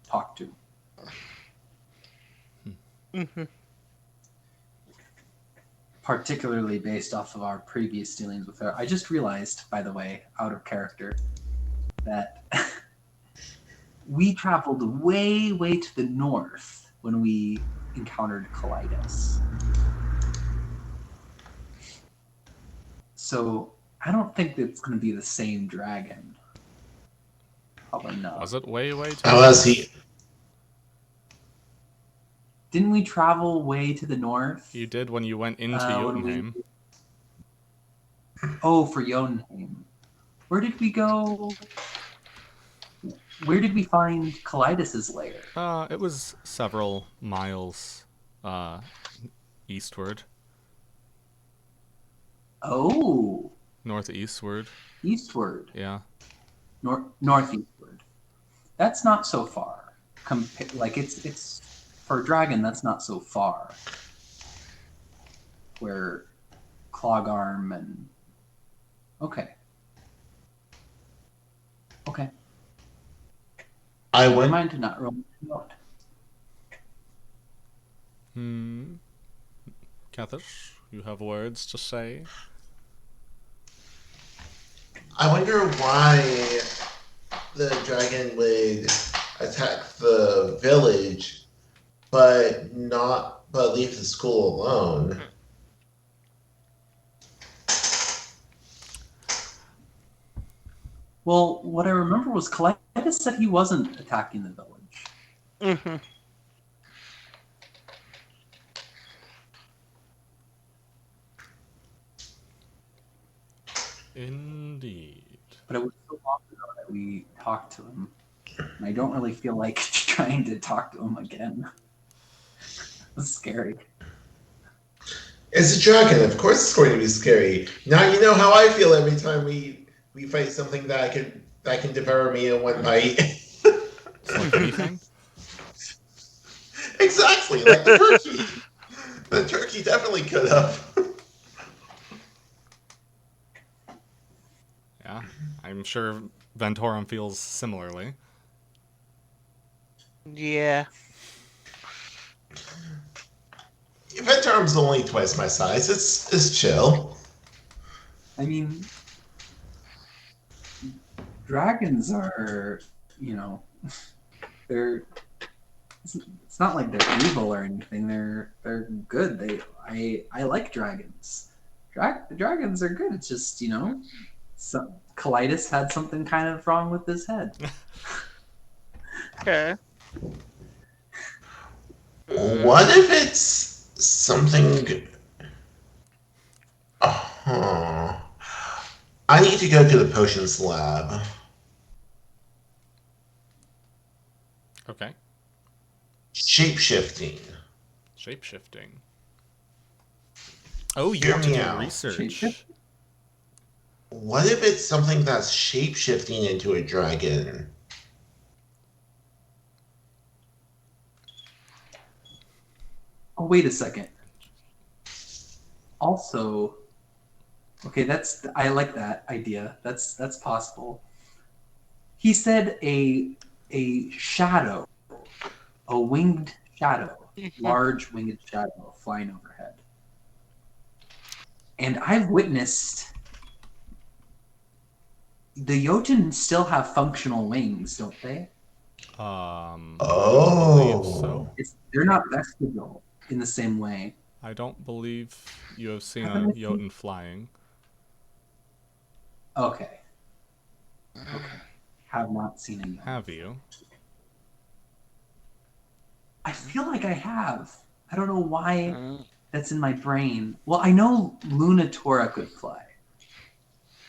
talk to. Particularly based off of our previous dealings with her. I just realized, by the way, out of character, that we traveled way, way to the north when we encountered Colitis. So I don't think it's going to be the same dragon. Probably not. Was it way too? Unless he. Didn't we travel way to the north? You did when you went into Jotunheim. Oh, for Jotunheim. Where did we go? Where did we find Colitis' lair? It was several miles eastward. Oh. Northeastward. Eastward. Yeah. Northeastward. That's not so far. It's for a dragon. That's not so far. Where Clogarm and okay. I Never went. mind to not roll out. Cathish, you have words to say? I wonder why the dragon would attack the village, but leave the school alone. Well, what I remember was Colitis said he wasn't attacking the village. Indeed. But it was so long ago that we talked to him. And I don't really feel like trying to talk to him again. It's scary. It's a dragon. Of course, it's going to be scary. Now you know how I feel every time we fight something that can devour me in one bite. It's like anything. Exactly, like the turkey. The turkey definitely could have. Yeah, I'm sure Ventorum feels similarly. Yeah. Ventorum's only twice my size. It's chill. I mean, dragons are, they're. It's not like they're evil or anything. They're good. I like dragons. The dragons are good. It's just Colitis had something kind of wrong with his head. Okay. What if it's something? I need to go to the potions lab. Okay. Shape-shifting. Shape-shifting. Oh, you Hear have to me do out. research. Shape-shift? What if it's something that's shape-shifting into a dragon? Oh, wait a second. Also, okay, I like that idea. That's possible. He said a shadow, a winged shadow, large winged shadow flying overhead. And I've witnessed the Jotun still have functional wings, don't they? I Oh. believe so. They're not vestigial in the same way. I don't believe you have seen Haven't a I seen- Jotun flying. Okay. Have not seen it yet. Have you? I feel like I have. I don't know why that's in my brain. Well, I know Lunatora could fly.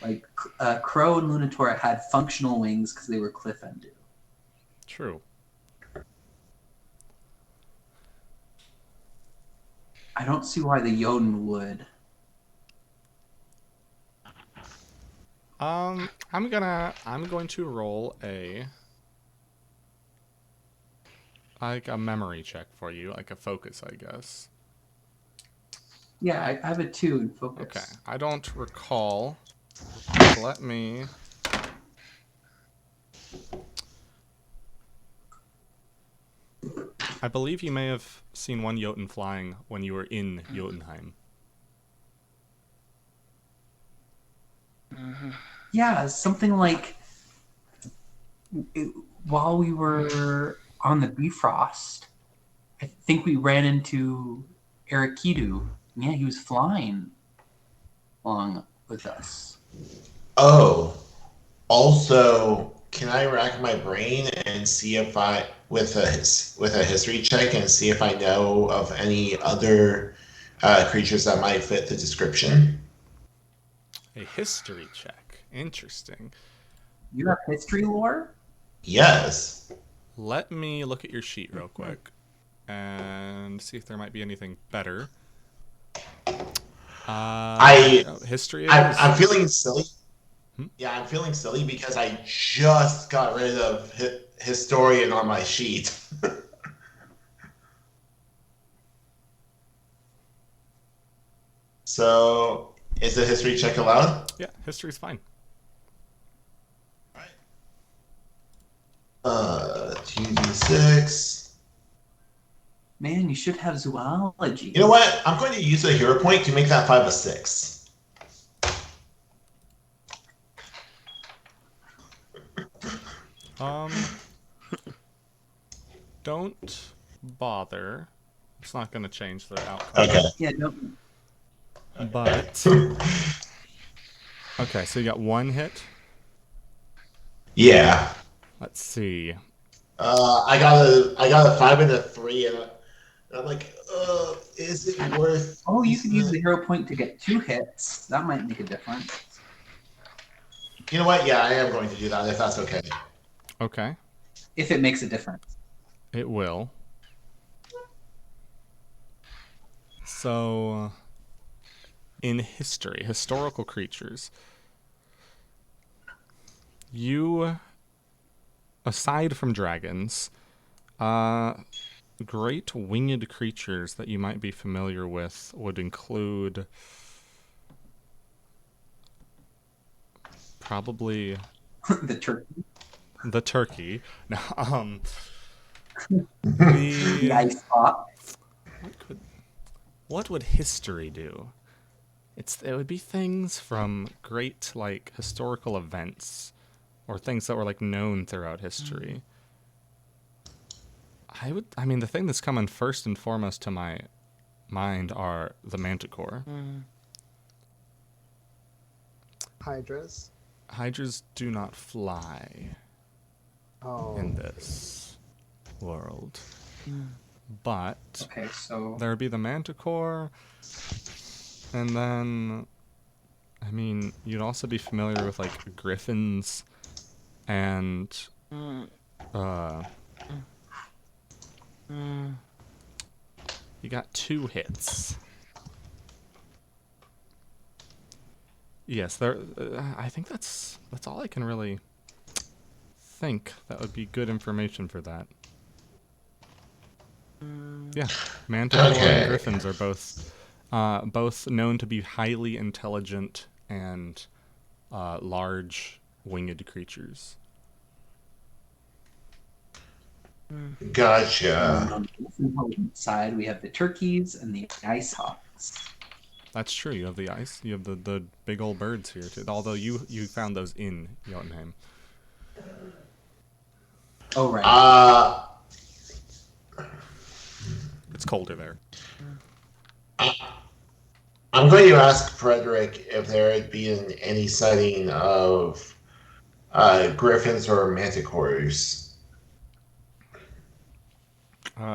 Like Crow and Lunatora had functional wings because they were cliff-ended. True. I don't see why the Jotun would. I'm going to roll a memory check for you, like a focus, I guess. Yeah, I have a 2 in focus. Okay. I don't recall. Let me. I believe you may have seen one Jotun flying when you were in Jotunheim. Yeah, something like while we were on the Bifrost, I think we ran into Erikidu. Yeah, he was flying along with us. Oh. Also, can I rack my brain and see if I with a history check and see if I know of any other creatures that might fit the description? A history check. Interesting. You have history lore? Yes. Let me look at your sheet real quick and see if there might be anything better. History. I'm feeling silly. Yeah, I'm feeling silly because I just got rid of historian on my sheet. So, is the history check allowed? Yeah, history's fine. 2d6. Man, you should have zoology. You know what? I'm going to use a hero point to make that 5 a 6. Don't bother. It's not going to change the outcome. Okay. Yeah, no. But okay, so you got 1 hit. Yeah. Let's see. I got a 5 and a 3, and I'm like, is it worth? Oh, you could use the hero point to get 2 hits. That might make a difference. You know what? Yeah, I am going to do that if that's okay. Okay, If it makes a difference. it will. So, in history, historical creatures, you, aside from dragons, great winged creatures that you might be familiar with would include probably The turkey, the turkey. No, the the ice pop. what would history do? It would be things from great like historical events or things that were like known throughout history. I mean the thing that's coming first and foremost to my mind are the manticore. Hydras. Hydras do not fly Oh. in this world. But Okay, so there would be the manticore, and then I mean you'd also be familiar with like griffins and you got 2 hits. Yes, there. I think that's all I can really think that would be good information for that. Yeah, manticore and Okay. griffins are both known to be highly intelligent and large winged creatures. Gotcha. on the intelligent side, we have the turkeys and the ice hawks. That's true. You have the ice. You have the big old birds here too. Although you found those in Jotunheim. Oh, right. It's colder there. I'm going to ask Frederick if there had been any sighting of griffins or manticores.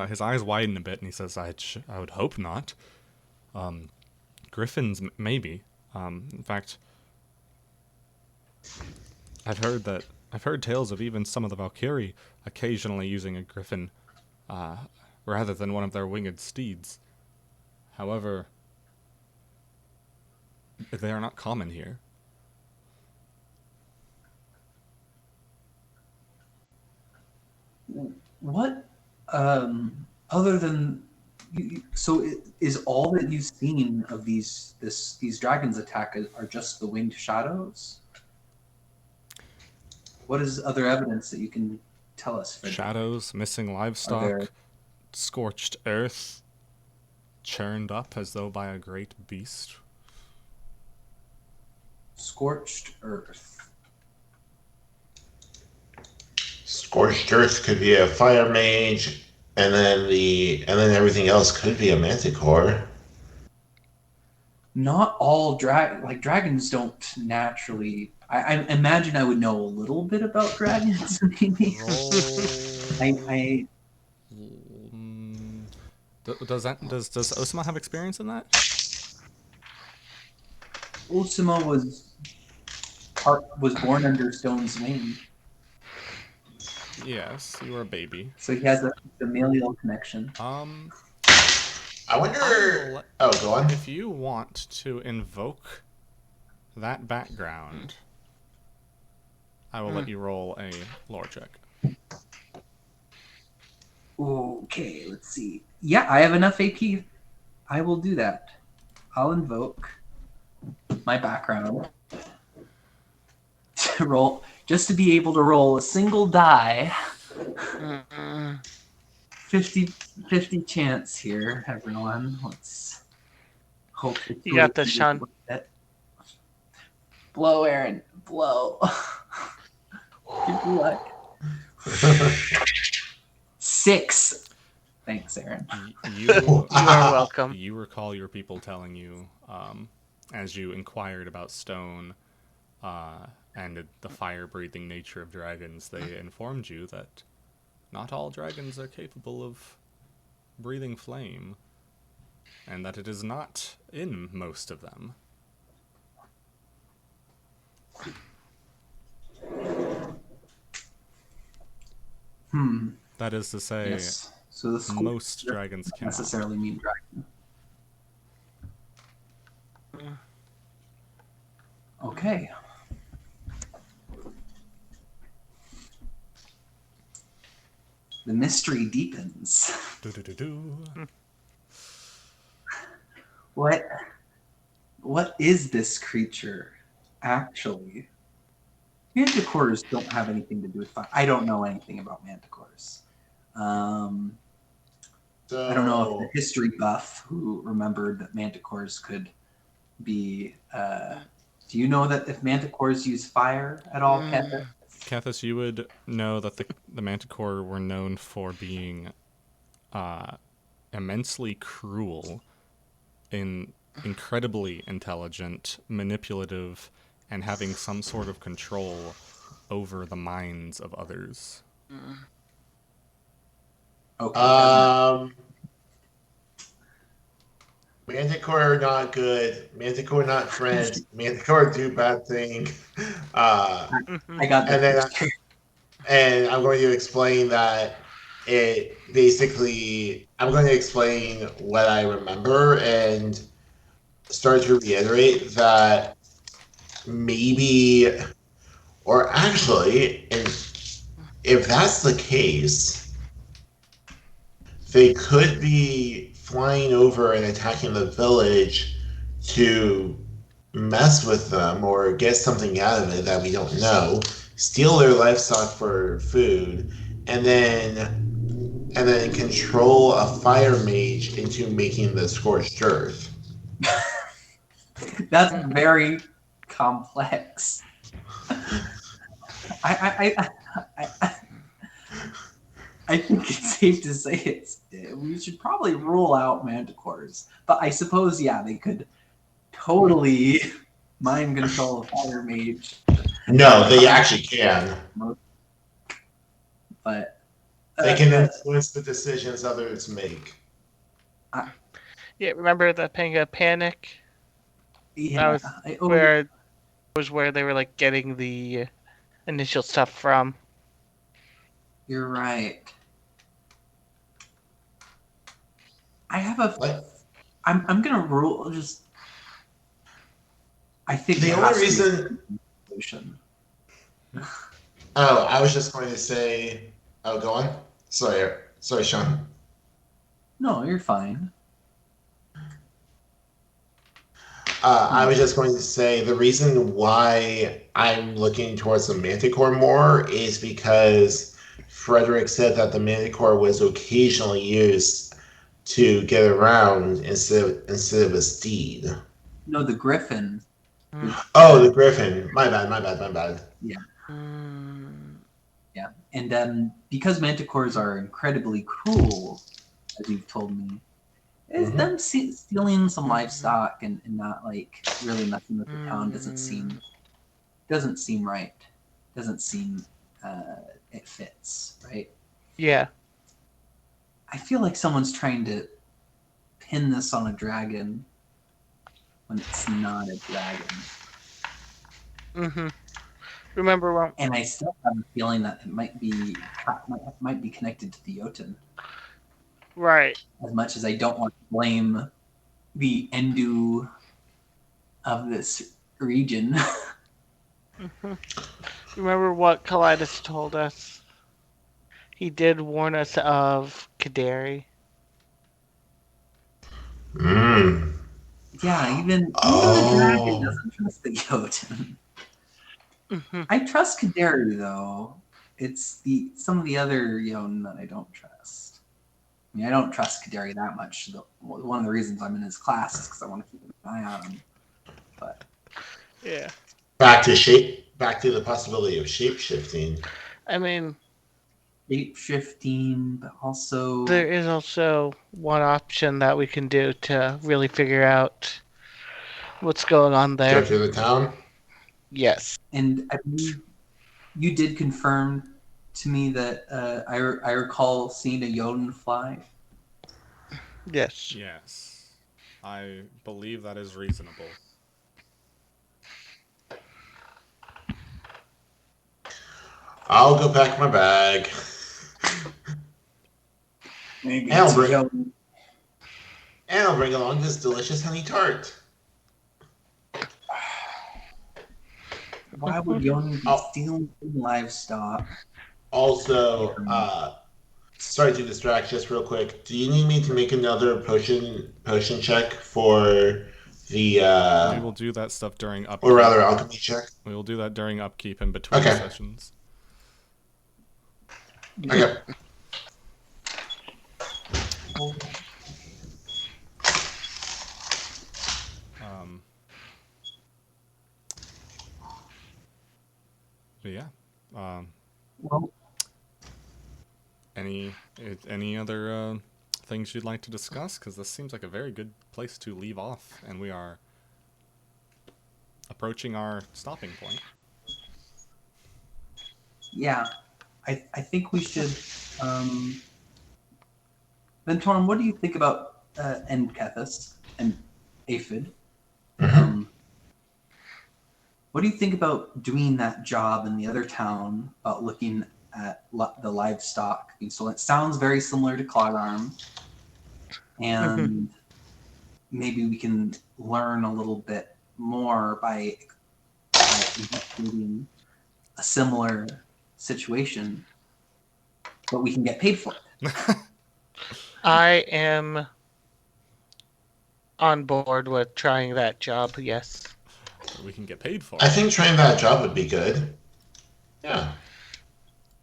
His eyes widen a bit, and he says, I would hope not. Griffins, maybe. In fact, I've heard tales of even some of the Valkyrie occasionally using a griffin rather than one of their winged steeds. However, they are not common here. What, other than, so is all that you've seen of these dragons attack are just the winged shadows? What is other evidence that you can tell us? Frederick? Shadows, missing livestock, there- scorched earth, churned up as though by a great beast. Scorched earth. Scorched Earth could be a fire mage, and then everything else could be a manticore. Not all dragons don't naturally. I imagine I would know a little bit about dragons, maybe. Roll. Does Osama have experience in that? Ultima was born under Stone's wing, Yes, you were a baby. so he has a familial connection. I wonder. Oh, go on. If you want to invoke that background, I will let you roll a lore check. Okay, let's see. Yeah, I have enough AP. I will do that. I'll invoke my background to roll, just to be able to roll a single die. 50 chance here, everyone. Let's hope that You got this, Sean. Blow, Aaron. Blow. Good luck. 6. Thanks, Aaron. You You are welcome. You recall your people telling you, as you inquired about stone and the fire-breathing nature of dragons, they informed you that not all dragons are capable of breathing flame, and that it is not in most of them. That is to say, Yes. So the school most dragons doesn't cannot. necessarily mean dragon. Okay. The mystery deepens. Do-do-do-do. What is this creature actually? Manticores don't have anything to do with fire. I don't know anything about manticores. I don't know if the history buff who remembered that manticores could be. Do you know that if manticores use fire at all, Kevin? Cathus, you would know that the Manticore were known for being immensely cruel, incredibly intelligent, manipulative, and having some sort of control over the minds of others. Okay. Manticore are not good. Manticore not friends. Manticore do bad thing. I got the And then picture. and I'm going to explain that it basically I'm going to explain what I remember and start to reiterate that maybe or actually if that's the case, they could be flying over and attacking the village to mess with them or get something out of it that we don't know, steal their livestock for food, and then control a fire mage into making the scorched earth. That's very complex. I think it's safe to say we should probably rule out manticores, but I suppose they could totally mind control a fire mage. No, they actually can. But They can influence the decisions others make. Yeah, remember the Panga Panic? yeah, That was where they were like getting the initial stuff from. You're right. I have a. Like, I'm gonna rule just. I think the there only has to be a reason. solution. Oh, I was just going to say. Oh, go on. Sorry, Sean. No, you're fine. I was just going to say the reason why I'm looking towards the Manticore more is because Frederick said that the Manticore was occasionally used to get around instead of a steed. No, the griffin. Oh, the Griffin. My bad. Yeah. Yeah, and because manticores are incredibly cruel, as you've told me, is them stealing some livestock and not like really messing with the town doesn't seem right. Doesn't seem it fits, right? Yeah. I feel like someone's trying to pin this on a dragon when it's not a dragon. Remember when? And I still have a feeling that it might be connected to the Jotun. Right. As much as I don't want to blame the Endu of this region. Remember what Kalidus told us? He did warn us of Kaderi. Yeah, even the dragon doesn't trust the Jotun. I trust Kaderi though. It's some of the other Jotun that I don't trust. I mean, I don't trust Kaderi that much. One of the reasons I'm in his class is because I want to keep an eye on him. But yeah. Back to the possibility of shape shifting. I mean, shape shifting, but also there is also one option that we can do to really figure out what's going on there. Go to the town. Yes. And I believe you did confirm to me that I recall seeing a Jotun fly. Yes. Yes. I believe that is reasonable. I'll go pack my bag. Maybe And I'll it's bring, yellow. and I'll bring along this delicious honey tart. Why would Yoni be Oh. stealing livestock? Also, sorry to distract just real quick. Do you need me to make another potion check for the We will do that stuff during upkeep. or rather alchemy check? We will do that during upkeep and between Okay. sessions. Okay. But yeah. Well, Any other things you'd like to discuss? Because this seems like a very good place to leave off, and we are approaching our stopping point. yeah, I think we should. Ventorum, what do you think about Enkethys and Aphid? What do you think about doing that job in the other town about looking at the livestock being stolen? It sounds very similar to Clogarm, and maybe we can learn a little bit more by investigating a similar situation, but we can get paid for it. I am on board with trying that job, yes. We can get paid for I it. think trying that job would be good. Yeah.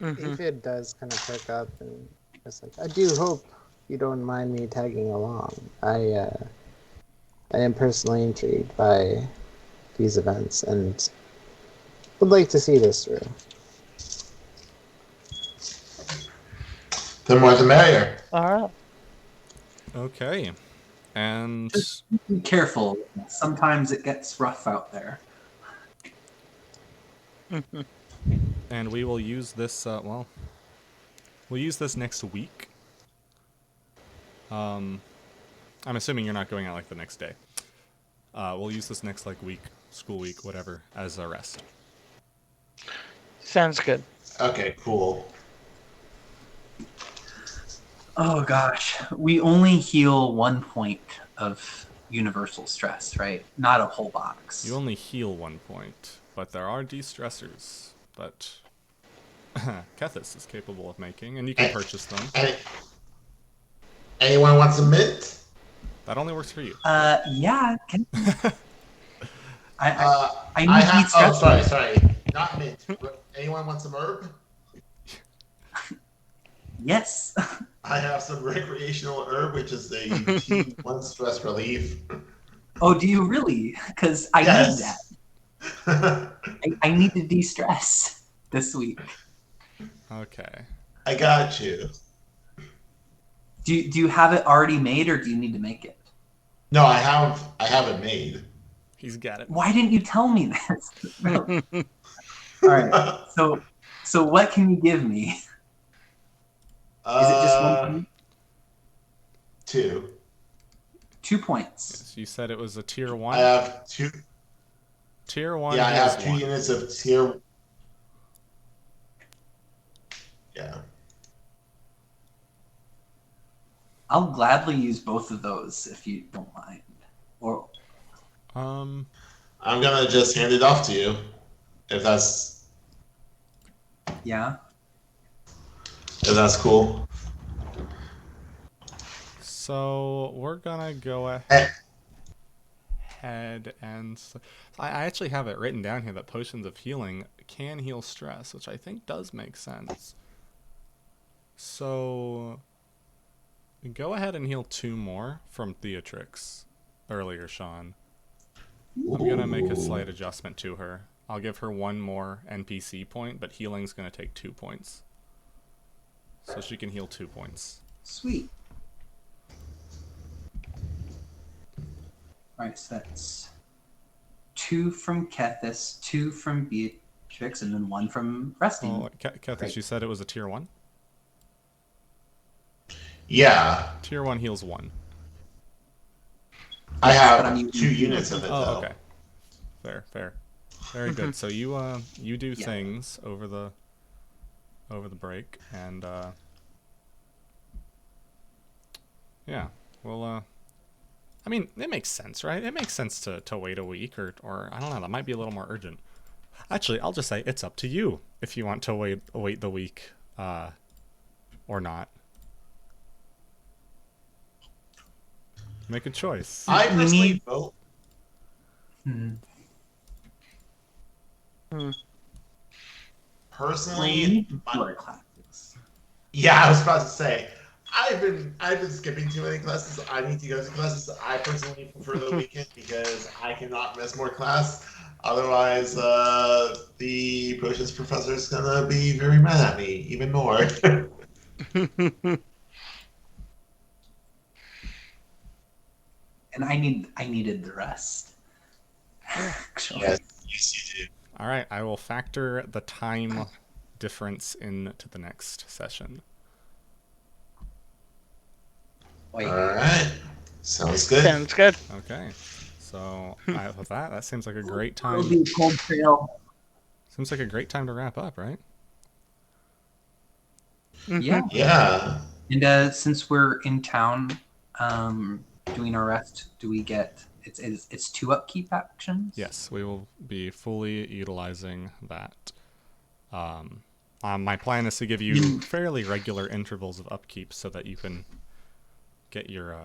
If it does kind of perk up, and it's like, I do hope you don't mind me tagging along. I am personally intrigued by these events and would like to see this through. The more the merrier. All right. Okay. And Just be careful. Sometimes it gets rough out there. and we will use this, we'll use this next week. I'm assuming you're not going out like the next day. We'll use this next week, school week, whatever, as a rest. Sounds good. Okay, cool. Oh gosh, we only heal 1 point of universal stress, right? Not a whole box. You only heal 1 point, but there are de-stressors that Kethis is capable of making, and you can purchase them. Anyone wants a mint? That only works for you. Yeah. I need I have. stress. Oh, sorry. Not mint. Anyone want some herb? Yes. I have some recreational herb, which is a T1 stress relief. Oh, do you really? Because I need that. I need to de-stress this week. Okay. I got you. Do you have it already made, or do you need to make it? No, I have it made. He's got it. Why didn't you tell me this? All right. So what can you give me? Is it just 1 point? 2. 2 points. Yes, you said it was a tier 1? I have 2. Tier 1 Yeah, I have 2 1. units of tier. Yeah. I'll gladly use both of those if you don't mind. Or Um, I'm gonna just hand it off to you, if that's yeah. Cool. so we're gonna go Eh. ahead and I actually have it written down here that potions of healing can heal stress, which I think does make sense. So go ahead and heal 2 more from Theatrix earlier, Sean. I'm gonna make a slight adjustment to her. I'll give her 1 more NPC point, but healing's gonna take 2 points. So she can heal 2 points. Sweet. Alright, so that's 2 from Kethis, 2 from Beatrix, and then 1 from Resting. Well, Kethis, you said it was a tier 1? Yeah. Tier 1 heals 1. I have but I'm using 2 units of it though. Oh, okay. Fair. Very good. So you do things over the break, and Yeah. Well, I mean, it makes sense, right? It makes sense to wait a week or I don't know, that might be a little more urgent. Actually, I'll just say it's up to you if you want to wait the week or not. Make a choice. I We personally need- vote. Personally, Our classes. yeah, I was about to say, I've been skipping too many classes. I need to go to classes. I personally prefer the weekend because I cannot miss more class. Otherwise, the potions professor is gonna be very mad at me even more. And I needed the rest. Actually. Yes, you do. All right, I will factor the time difference into the next session. Wait. All right, sounds good. Sounds good. Okay. So with that seems like a great It'll time. be a cold trail. Seems like a great time to wrap up, right? Yeah. Yeah. And since we're in town, doing our rest, do we get it's 2 upkeep actions? Yes, we will be fully utilizing that. My plan is to give you fairly regular intervals of upkeep so that you can get your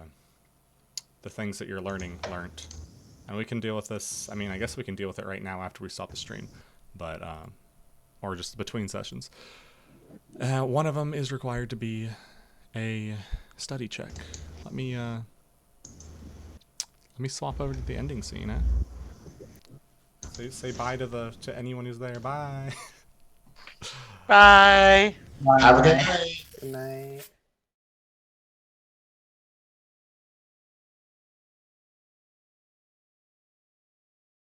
the things that you're learned. And we can deal with this. I mean, I guess we can deal with it right now after we stop the stream, but or just between sessions. One of them is required to be a study check. Let me swap over to the ending scene. Say bye to anyone who's there. Bye. Bye. Have a good night. Good night.